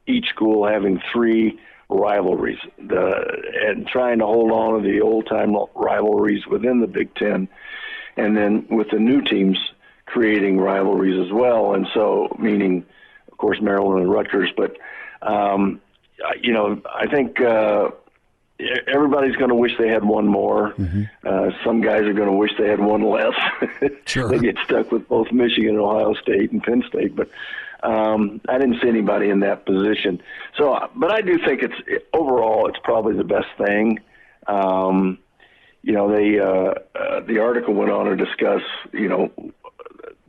each school having 3 rivalries, and trying to hold on to the old-time rivalries within the Big Ten, and then with the new teams creating rivalries as well. And so, meaning, of course, Maryland and Rutgers. But, you know, I think everybody's going to wish they had one more. Mm-hmm. Some guys are going to wish they had one less. Sure. They get stuck with both Michigan and Ohio State and Penn State. But I didn't see anybody in that position. So, but I do think overall it's probably the best thing. You know, the article went on to discuss, you know,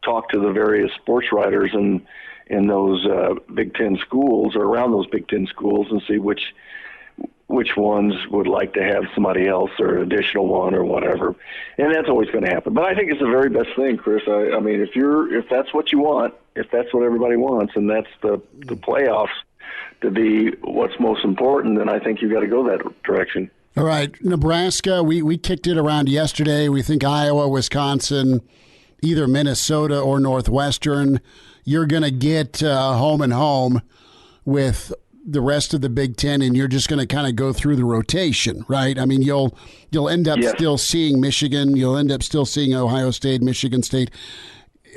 talk to the various sports writers in those Big Ten schools, or around those Big Ten schools, and see which ones would like to have somebody else or an additional one or whatever. And that's always going to happen. But I think it's the very best thing, Chris. I mean, if that's what you want, if that's what everybody wants, and that's the playoffs to be what's most important, then I think you've got to go that direction. All right, Nebraska, we kicked it around yesterday. We think Iowa, Wisconsin, either Minnesota or Northwestern. You're going to get home and home with the rest of the Big Ten, and you're just going to kind of go through the rotation, right? I mean, you'll end up still seeing Michigan. You'll end up still seeing Ohio State, Michigan State.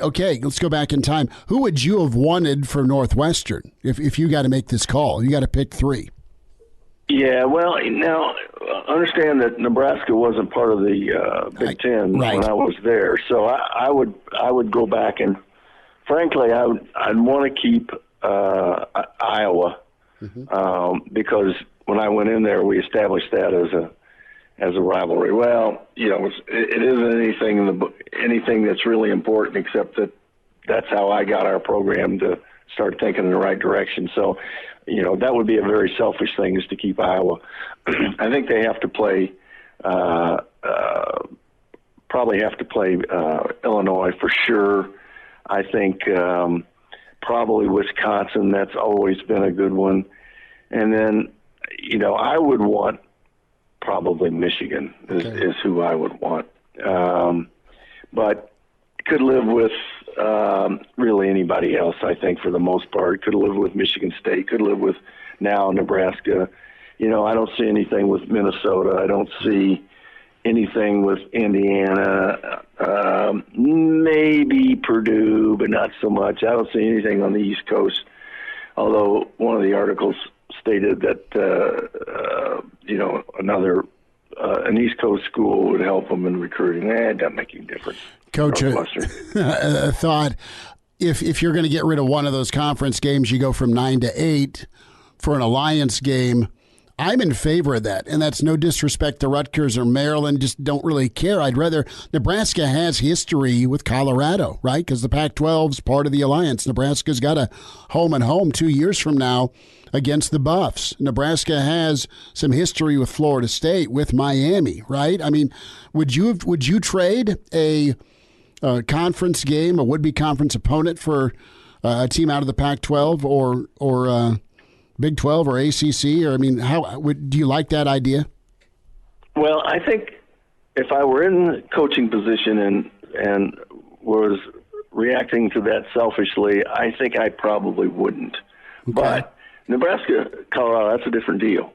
Okay, let's go back in time. Who would you have wanted for Northwestern if you got to make this call? You got to pick 3. Yeah, well, now understand that Nebraska wasn't part of the Big Ten when I was there, so I would go back, and frankly, I'd want to keep Iowa, because when I went in there, we established that as a rivalry. Well, you know, it isn't anything that's really important, except that that's how I got our program to start thinking in the right direction. So, you know, that would be a very selfish thing, is to keep Iowa. I think they have to play, probably have to play Illinois for sure. I think probably Wisconsin, that's always been a good one. And then, you know, I would want probably Michigan is who I would want. But could live with really anybody else, I think, for the most part. Could live with Michigan State, could live with now Nebraska. You know, I don't see anything with Minnesota. I don't see anything with Indiana. Maybe Purdue, but not so much. I don't see anything on the East Coast, although one of the articles stated that, you know, an East Coast school would help them in recruiting. It doesn't make any difference. Coach, a thought, if you're going to get rid of one of those conference games, you go from 9 to 8 for an alliance game. I'm in favor of that, and that's no disrespect to Rutgers or Maryland. Just don't really care. I'd rather – Nebraska has history with Colorado, right, because the Pac-12's part of the alliance. Nebraska's got a home and home 2 years from now against the Buffs. Nebraska has some history with Florida State, with Miami, right? I mean, would you trade a conference game, a would-be conference opponent, for a team out of the Pac-12 or Big 12 or ACC? Or, I mean, do you like that idea? Well, I think if I were in the coaching position and was reacting to that selfishly, I think I probably wouldn't. Okay. But Nebraska, Colorado, that's a different deal.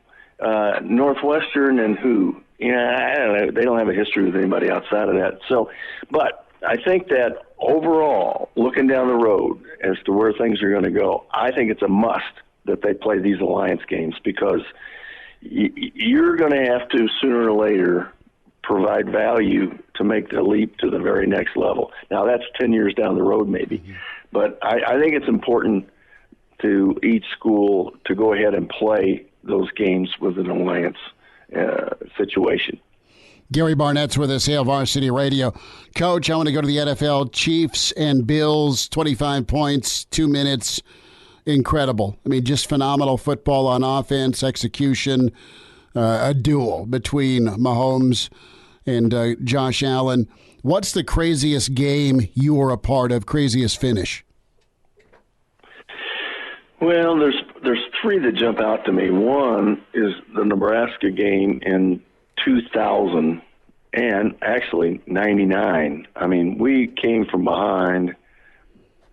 Northwestern and who? I don't know. They don't have a history with anybody outside of that. So, but I think that overall, looking down the road as to where things are going to go, I think it's a must that they play these alliance games, because you're going to have to sooner or later provide value to make the leap to the very next level. Now, that's 10 years down the road maybe. Mm-hmm. But I think it's important to each school to go ahead and play those games with an alliance situation. Gary Barnett's with us, Hail Varsity Radio. Coach, I want to go to the NFL. Chiefs and Bills, 25 points, 2 minutes. Incredible. I mean, just phenomenal football on offense, execution, a duel between Mahomes and Josh Allen. What's the craziest game you were a part of, craziest finish? Well, there's three that jump out to me. One is the Nebraska game in 2000 and actually 99. I mean, we came from behind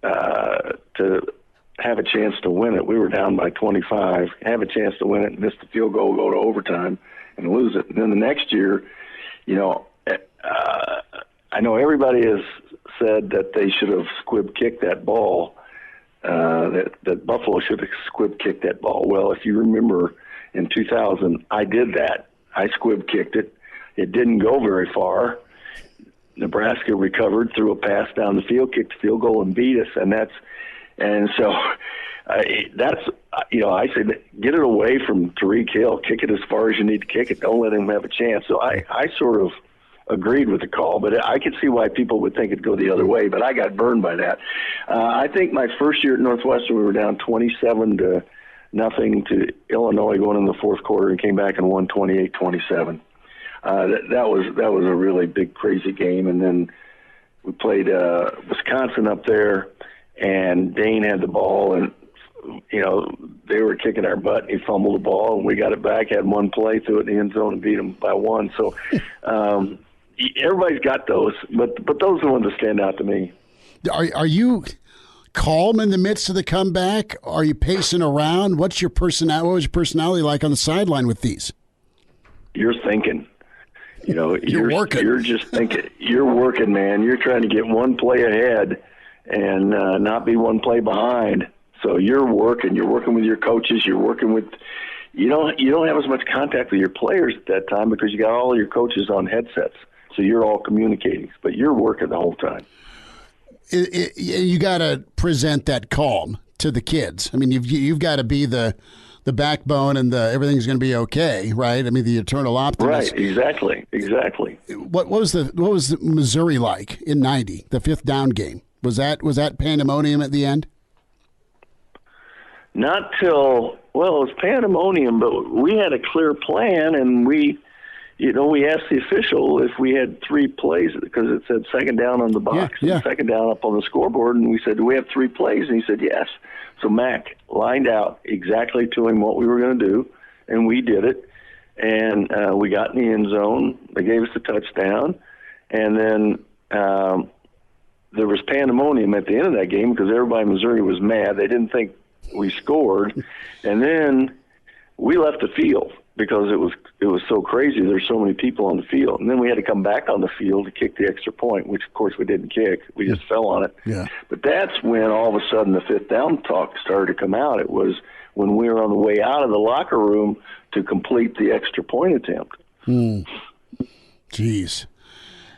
to have a chance to win it. We were down by 25, have a chance to win it, miss the field goal, go to overtime, and lose it. And then the next year, I know everybody has said that they should have squib kicked that ball, that Buffalo should have squib kicked that ball. Well, if you remember in 2000, I did that. I squib kicked it. It didn't go very far. Nebraska recovered, threw a pass down the field, kicked the field goal, and beat us. So I said, get it away from Tariq Hill. Kick it as far as you need to kick it. Don't let him have a chance. So I sort of agreed with the call, but I could see why people would think it'd go the other way, but I got burned by that. I think my first year at Northwestern, we were down 27-0 to Illinois going in the fourth quarter and came back and won 28-27. That was a really big, crazy game. And then we played Wisconsin up there, and Dane had the ball, and they were kicking our butt. He fumbled the ball, and we got it back, had one play, threw it in the end zone, and beat them by one. So everybody's got those, but those are the ones that stand out to me. Are you calm in the midst of the comeback? Are you pacing around? What was your personality like on the sideline with these? You're thinking. You're working. You're just thinking. You're working, man. You're trying to get one play ahead and not be one play behind. So you're working. You're working with your coaches. You're working with. You don't have as much contact with your players at that time because you got all your coaches on headsets. So you're all communicating, but you're working the whole time. You got to present that calm to the kids. I mean, you've got to be the backbone and everything's going to be okay, right? I mean, the eternal optimist. Right, exactly. What was the Missouri like in '90, the fifth down game? Was that pandemonium at the end? Not till, it was pandemonium, but we had a clear plan, and we asked the official if we had 3 plays because it said second down on the box and second down up on the scoreboard, and we said, do we have 3 plays? And he said, yes. So Mac lined out exactly to him what we were going to do, and we did it, and we got in the end zone. They gave us the touchdown, and then there was pandemonium at the end of that game because everybody in Missouri was mad. They didn't think we scored, and then we left the field because it was so crazy. There's so many people on the field, and then we had to come back on the field to kick the extra point, which of course we didn't kick. We just fell on it. Yeah. But that's when all of a sudden the fifth down talk started to come out. It was when we were on the way out of the locker room to complete the extra point attempt. Jeez.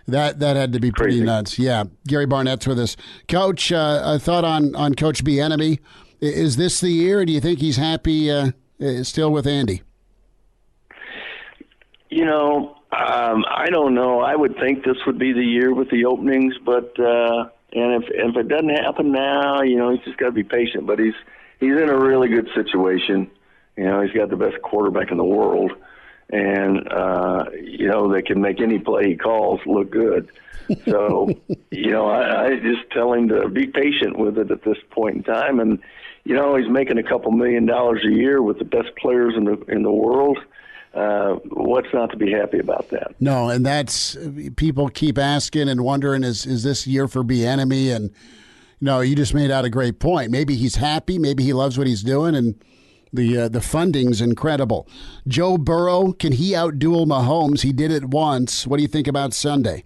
That had to be pretty nuts. Yeah. Gary Barnett's with us. Coach, a thought on Coach Bieniemy. Is this the year, or do you think he's happy still with Andy? I don't know. I would think this would be the year with the openings, but and if it doesn't happen now, he's just got to be patient. But he's in a really good situation. He's got the best quarterback in the world, and they can make any play he calls look good. So I just tell him to be patient with it at this point in time, and he's making a couple $1 million a year with the best players in the world. What's not to be happy about that? No, and that's people keep asking and wondering, is this year for Bieniemy? And you just made out a great point. Maybe he's happy, maybe he loves what he's doing, and the funding's incredible. Joe Burrow, can he outduel Mahomes? He did it once. What do you think about Sunday?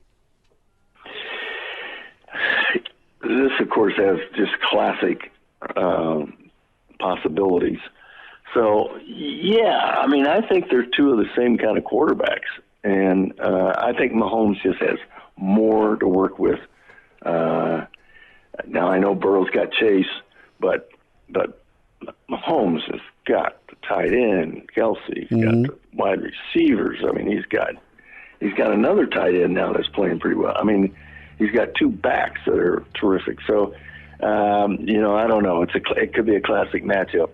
This, of course, has just classic possibilities. So, I think they're 2 of the same kind of quarterbacks. And I think Mahomes just has more to work with. Now, I know Burrow's got Chase, but Mahomes has got the tight end, Kelsey. He's got the wide receivers. I mean, he's got another tight end now that's playing pretty well. I mean, he's got two backs that are terrific. So, I don't know. It could be a classic matchup.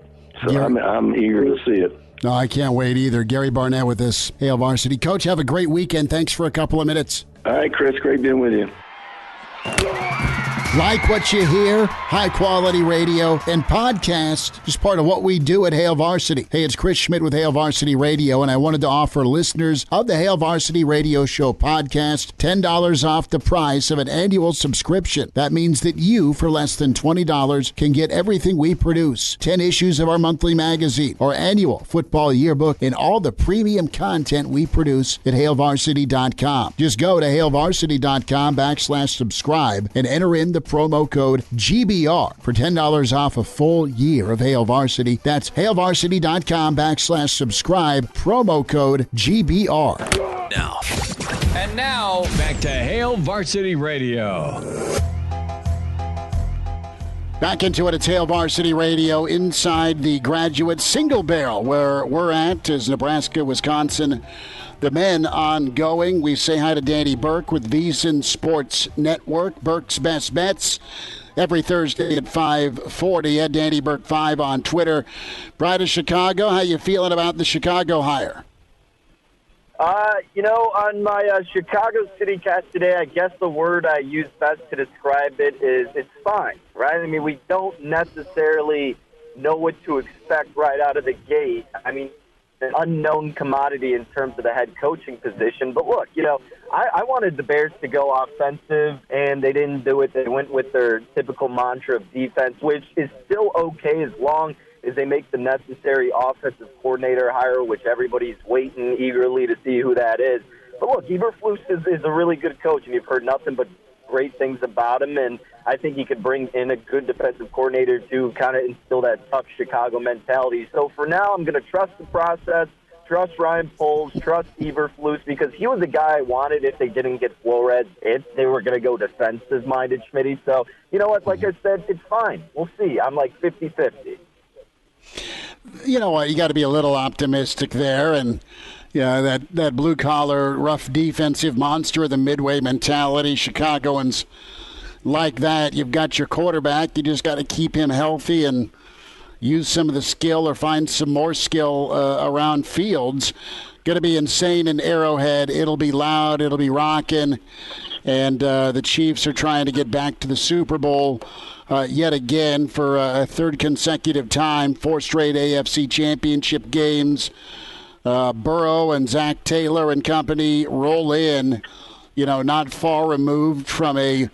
So I'm eager to see it. No, I can't wait either. Gary Barnett with this Hail Varsity. Coach, have a great weekend. Thanks for a couple of minutes. All right, Chris. Great being with you. Like what you hear, high-quality radio and podcast is part of what we do at Hail Varsity. Hey, it's Chris Schmidt with Hail Varsity Radio, and I wanted to offer listeners of the Hail Varsity Radio Show podcast $10 off the price of an annual subscription. That means that you, for less than $20, can get everything we produce. 10 issues of our monthly magazine, our annual football yearbook, and all the premium content we produce at HailVarsity.com. Just go to HailVarsity.com/subscribe and enter in the promo code GBR for $10 off a full year of Hail Varsity. That's HailVarsity.com/subscribe, promo code GBR. Now, back to Hail Varsity Radio. Back into it at Hail Varsity Radio inside the graduate single barrel where we're at is Nebraska, Wisconsin. The men ongoing. We say hi to Danny Burke with VSiN Sports Network. Burke's Best Bets every Thursday at 5:40 at Danny Burke 5 on Twitter. Bride of Chicago, how you feeling about the Chicago hire? On my Chicago City cast today, I guess the word I use best to describe it is it's fine, right? I mean, we don't necessarily know what to expect right out of the gate. I mean, an unknown commodity in terms of the head coaching position. But look, I wanted the Bears to go offensive, and they didn't do it. They went with their typical mantra of defense, which is still okay as long as they make the necessary offensive coordinator hire, which everybody's waiting eagerly to see who that is. But look, Eberflus is a really good coach, and you've heard nothing but great things about him, and I think he could bring in a good defensive coordinator to kind of instill that tough Chicago mentality. So for now, I'm going to trust the process, trust Ryan Poles, trust Eberflus, because he was the guy I wanted if they didn't get Flores, if they were going to go defensive-minded, Schmitty. So, you know what, like I said, it's fine. We'll see. I'm like 50-50. You know what, you got to be a little optimistic there, and that blue-collar, rough defensive monster of the Midway mentality, Chicagoans like that. You've got your quarterback. You just got to keep him healthy and use some of the skill or find some more skill around Fields. Going to be insane in Arrowhead. It'll be loud. It'll be rocking. And the Chiefs are trying to get back to the Super Bowl yet again for a third consecutive time, 4 straight AFC championship games. Burrow and Zach Taylor and company roll in, not far removed from a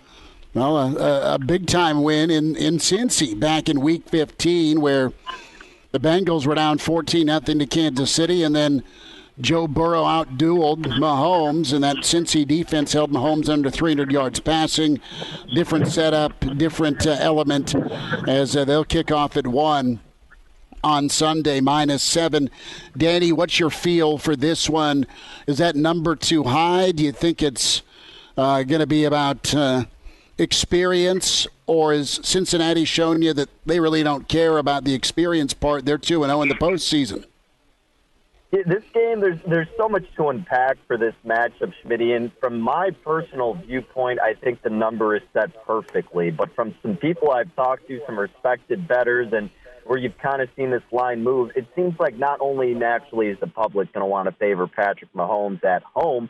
big-time win in Cincy back in Week 15 where the Bengals were down 14-0 to Kansas City, and then Joe Burrow out-dueled Mahomes, and that Cincy defense held Mahomes under 300 yards passing. Different setup, different element as they'll kick off at 1 on Sunday, -7. Danny, what's your feel for this one? Is that number too high? Do you think it's going to be about experience, or is Cincinnati showing you that they really don't care about the experience part? They're 2-0 in the postseason. This game, there's so much to unpack for this matchup, Schmitty, and from my personal viewpoint, I think the number is set perfectly. But from some people I've talked to, some respected bettors, and where you've kind of seen this line move, it seems like not only naturally is the public going to want to favor Patrick Mahomes at home,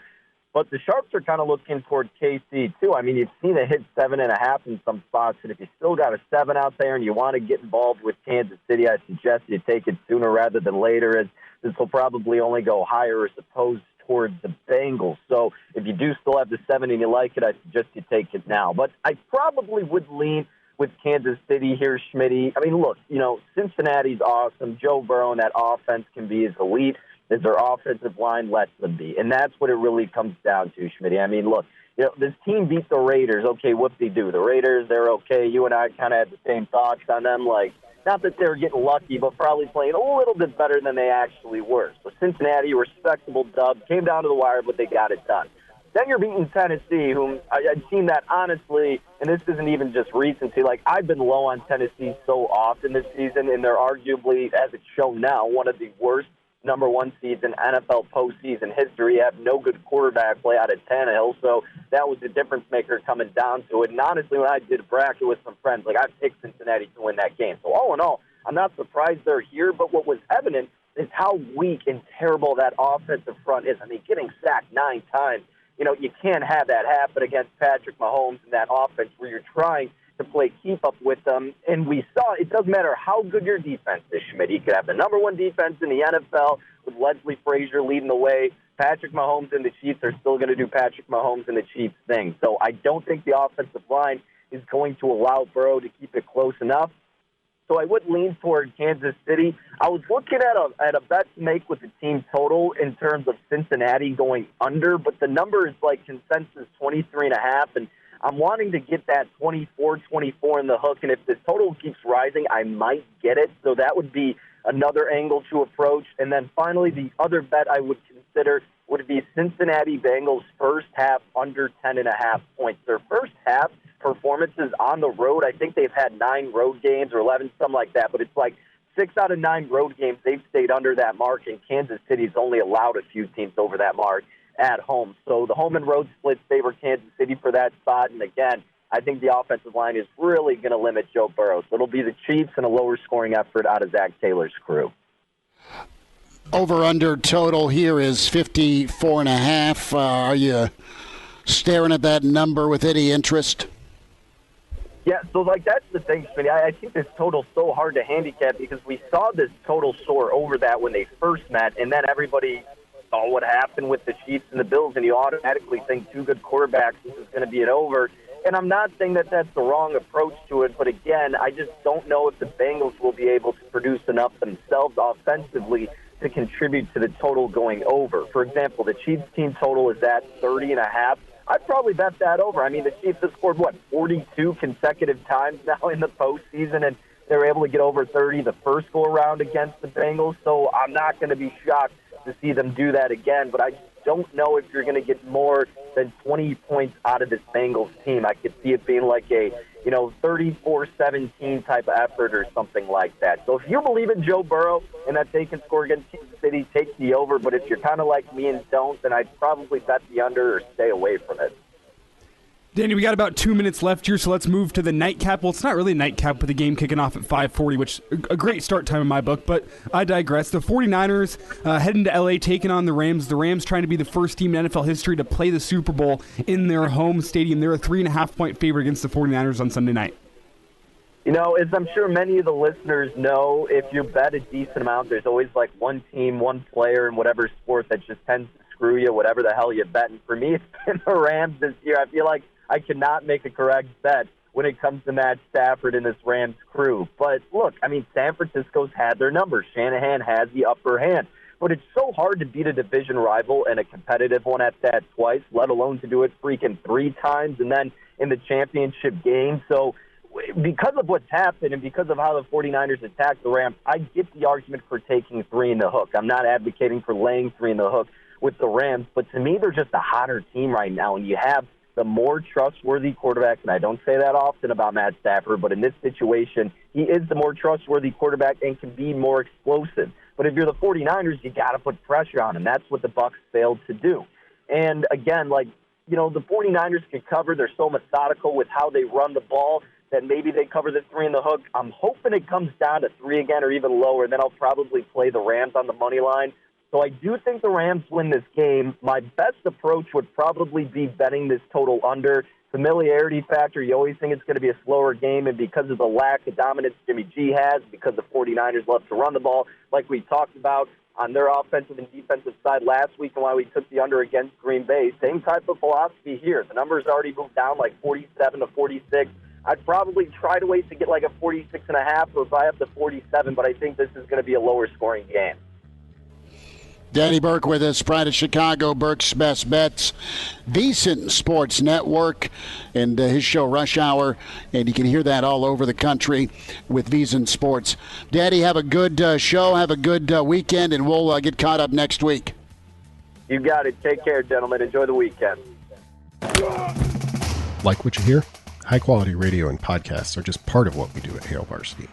but the Sharps are kind of looking toward KC, too. I mean, you've seen it hit 7.5 in some spots, and if you still got a 7 out there and you want to get involved with Kansas City, I suggest you take it sooner rather than later, as this will probably only go higher as opposed towards the Bengals. So if you do still have the 7 and you like it, I suggest you take it now. But I probably would lean with Kansas City here, Schmitty. I mean, look, Cincinnati's awesome. Joe Burrow and that offense can be as elite as their offensive line lets them be. And that's what it really comes down to, Schmitty. I mean, look, this team beat the Raiders. Okay, what they do? The Raiders, they're okay. You and I kind of had the same thoughts on them. Like, Not that they were getting lucky, but probably playing a little bit better than they actually were. So Cincinnati, a respectable dub, came down to the wire, but they got it done. Then you're beating Tennessee, whom I've seen that honestly, and this isn't even just recency. Like, I've been low on Tennessee so often this season, and they're arguably, as it's shown now, one of the worst number one seeds in NFL postseason history. Have no good quarterback play out of Tannehill, so that was the difference maker coming down to it. And honestly, when I did a bracket with some friends, like, I picked Cincinnati to win that game. So all in all, I'm not surprised they're here, but what was evident is how weak and terrible that offensive front is. I mean, getting sacked 9 times. You know, you can't have that happen against Patrick Mahomes and that offense where you're trying to play keep up with them. And we saw it doesn't matter how good your defense is, Schmidt. You could have the number one defense in the NFL with Leslie Frazier leading the way. Patrick Mahomes and the Chiefs are still going to do Patrick Mahomes and the Chiefs thing. So I don't think the offensive line is going to allow Burrow to keep it close enough. So I would lean toward Kansas City. I was looking at a bet to make with the team total in terms of Cincinnati going under, but the number is like consensus 23.5, and I'm wanting to get that 24 in the hook, and if the total keeps rising, I might get it. So that would be another angle to approach. And then finally, the other bet I would consider would be Cincinnati Bengals first half under 10.5 points. Their first half performances on the road, I think they've had 9 road games or 11, something like that, but it's like 6 out of 9 road games they've stayed under that mark, and Kansas City's only allowed a few teams over that mark at home. So the home and road splits favor Kansas City for that spot, and again, I think the offensive line is really going to limit Joe Burrow. So it'll be the Chiefs and a lower scoring effort out of Zach Taylor's crew. Over-under total here is 54.5. Are you staring at that number with any interest? Yeah, so like that's the thing, Smitty. I think this total's so hard to handicap because we saw this total soar over that when they first met, and then everybody saw what happened with the Chiefs and the Bills, and you automatically think 2 good quarterbacks, this is going to be an over. And I'm not saying that that's the wrong approach to it, but again, I just don't know if the Bengals will be able to produce enough themselves offensively to contribute to the total going over. For example, the Chiefs team total is at 30.5. I'd probably bet that over. I mean, the Chiefs have scored, 42 consecutive times now in the postseason, and they were able to get over 30 the first go-around against the Bengals, so I'm not going to be shocked to see them do that again, but I don't know if you're going to get more than 20 points out of this Bengals team. I could see it being like a 34-17 type of effort or something like that. So if you believe in Joe Burrow and that they can score against Kansas City, take the over. But if you're kind of like me and don't, then I'd probably bet the under or stay away from it. Danny, we got about 2 minutes left here, so let's move to the nightcap. Well, it's not really a nightcap with the game kicking off at 5:40, which a great start time in my book, but I digress. The 49ers heading to L.A., taking on the Rams. The Rams trying to be the first team in NFL history to play the Super Bowl in their home stadium. They're a 3.5-point favorite against the 49ers on Sunday night. You know, as I'm sure many of the listeners know, if you bet a decent amount, there's always like one team, one player in whatever sport that just tends to screw you, whatever the hell you bet. And for me, it's been the Rams this year. I feel like I cannot make a correct bet when it comes to Matt Stafford and this Rams crew. But look, I mean, San Francisco's had their numbers. Shanahan has the upper hand. But it's so hard to beat a division rival and a competitive one at that twice, let alone to do it freaking 3 times and then in the championship game. So because of what's happened and because of how the 49ers attacked the Rams, I get the argument for taking 3 in the hook. I'm not advocating for laying 3 in the hook with the Rams, but to me, they're just a hotter team right now, and you have the more trustworthy quarterback, and I don't say that often about Matt Stafford, but in this situation, he is the more trustworthy quarterback and can be more explosive. But if you're the 49ers, you got to put pressure on him. That's what the Bucs failed to do. And again, the 49ers can cover. They're so methodical with how they run the ball that maybe they cover the 3 in the hook. I'm hoping it comes down to 3 again or even lower. Then I'll probably play the Rams on the money line. So I do think the Rams win this game. My best approach would probably be betting this total under. Familiarity factor, you always think it's going to be a slower game, and because of the lack of dominance Jimmy G has, because the 49ers love to run the ball, like we talked about on their offensive and defensive side last week and why we took the under against Green Bay, same type of philosophy here. The numbers already moved down like 47 to 46. I'd probably try to wait to get like a 46.5 or buy up to 47, but I think this is going to be a lower scoring game. Danny Burke with us, Pride of Chicago, Burke's Best Bets, VSiN Sports Network, and his show Rush Hour, and you can hear that all over the country with VSiN Sports. Daddy, have a good show, have a good weekend, and we'll get caught up next week. You got it. Take care, gentlemen. Enjoy the weekend. Like what you hear? High-quality radio and podcasts are just part of what we do at Hail Varsity.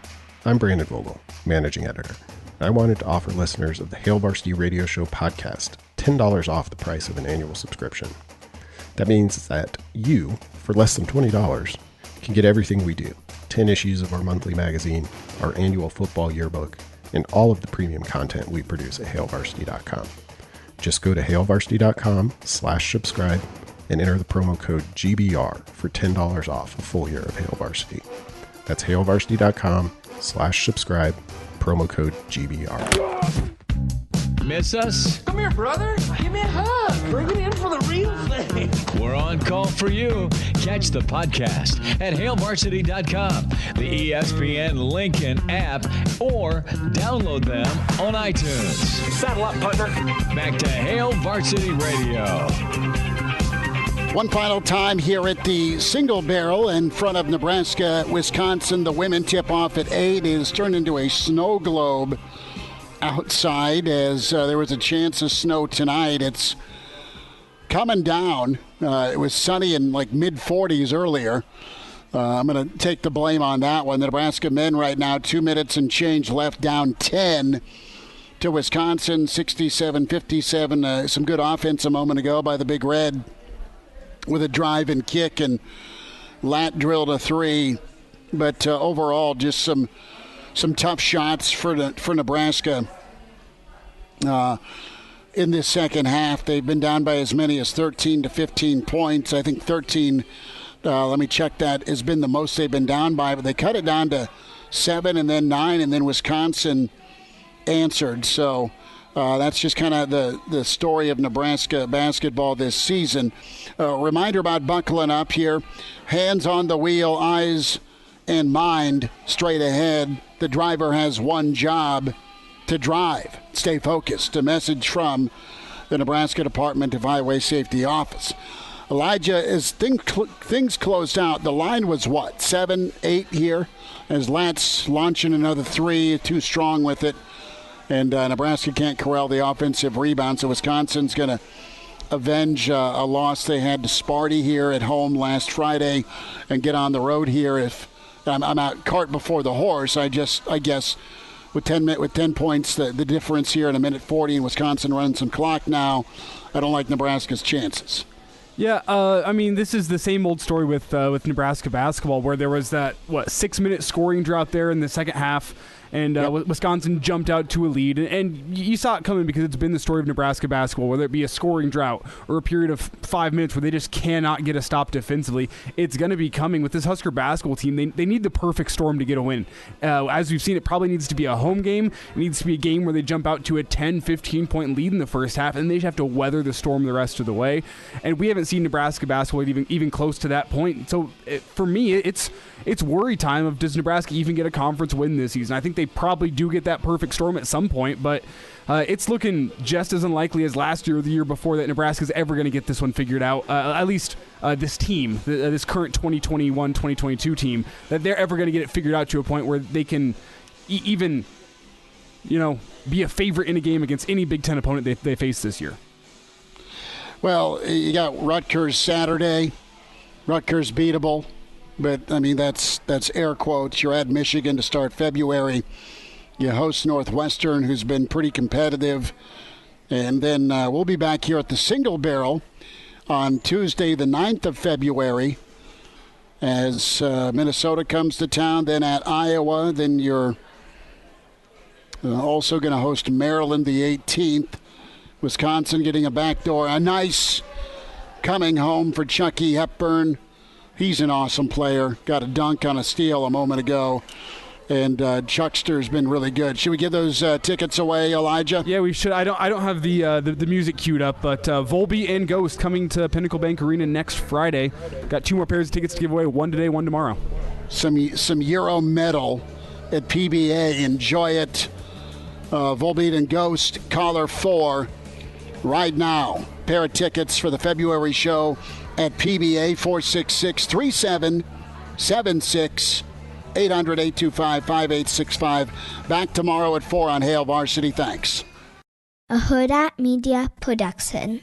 I'm Brandon Vogel, managing editor. I wanted to offer listeners of the Hail Varsity Radio Show podcast $10 off the price of an annual subscription. That means that you, for less than $20, can get everything we do. 10 issues of our monthly magazine, our annual football yearbook, and all of the premium content we produce at hailvarsity.com. Just go to hailvarsity.com/subscribe and enter the promo code GBR for $10 off a full year of Hail Varsity. That's hailvarsity.com/subscribe. Promo code GBR. Miss us? Come here, brother. Give me a hug. Bring it in for the real thing. We're on call for you. Catch the podcast at hailvarsity.com, the ESPN Lincoln app, or download them on iTunes. Saddle up, partner. Back to Hail Varsity Radio. One final time here at the Single Barrel in front of Nebraska, Wisconsin. The women tip off at 8. It has turned into a snow globe outside as there was a chance of snow tonight. It's coming down. It was sunny in like mid-40s earlier. I'm going to take the blame on that one. The Nebraska men right now, 2 minutes and change left, down 10 to Wisconsin, 67-57. Some good offense a moment ago by the Big Red, with a drive and kick, and Lat drilled a 3. But overall, just some tough shots for Nebraska in this second half. They've been down by as many as 13 to 15 points. I think 13, let me check that, has been the most they've been down by. But they cut it down to 7 and then 9, and then Wisconsin answered. So that's just kind of the story of Nebraska basketball this season. Reminder about buckling up here. Hands on the wheel, eyes and mind straight ahead. The driver has one job: to drive. Stay focused. A message from the Nebraska Department of Highway Safety Office. Elijah, as things closed out, the line was what, 7-8 here? As Lat's launching another 3, too strong with it. And Nebraska can't corral the offensive rebound, so Wisconsin's going to avenge a loss they had to Sparty here at home last Friday and get on the road here. If I'm out cart before the horse, I guess with 10 points, the difference here in a minute 40, and Wisconsin running some clock now, I don't like Nebraska's chances. Yeah, I mean, this is the same old story with Nebraska basketball, where there was that 6-minute scoring drought there in the second half. And Wisconsin jumped out to a lead. And you saw it coming because it's been the story of Nebraska basketball, whether it be a scoring drought or a period of 5 minutes where they just cannot get a stop defensively. It's going to be coming with this Husker basketball team. They need the perfect storm to get a win. As we've seen, it probably needs to be a home game. It needs to be a game where they jump out to a 10, 15-point lead in the first half, and they just have to weather the storm the rest of the way. And we haven't seen Nebraska basketball even close to that point. So for me, it's worry time of, does Nebraska even get a conference win this season? I think they probably do get that perfect storm at some point, but it's looking just as unlikely as last year or the year before that Nebraska's ever going to get this one figured out, at least this team, this current 2021-2022 team, that they're ever going to get it figured out to a point where they can even, be a favorite in a game against any Big Ten opponent they face this year. Well, you got Rutgers Saturday. Rutgers beatable. But, I mean, that's air quotes. You're at Michigan to start February. You host Northwestern, who's been pretty competitive. And then we'll be back here at the Single Barrel on Tuesday, the 9th of February, as Minnesota comes to town. Then at Iowa. Then you're also going to host Maryland the 18th. Wisconsin getting a backdoor. A nice coming home for Chucky Hepburn. He's an awesome player. Got a dunk on a steal a moment ago. And Chuckster's been really good. Should we give those tickets away, Elijah? Yeah, we should. I don't have the music queued up, but Volby and Ghost coming to Pinnacle Bank Arena next Friday. Got 2 more pairs of tickets to give away, one today, one tomorrow. Some Euro medal at PBA. Enjoy it. Volbeat and Ghost, caller 4, right now. Pair of tickets for the February show at PBA 466-3776, 800-825-5865. Back tomorrow at 4 on Hail Varsity. Thanks. A Hurrdat Media Production.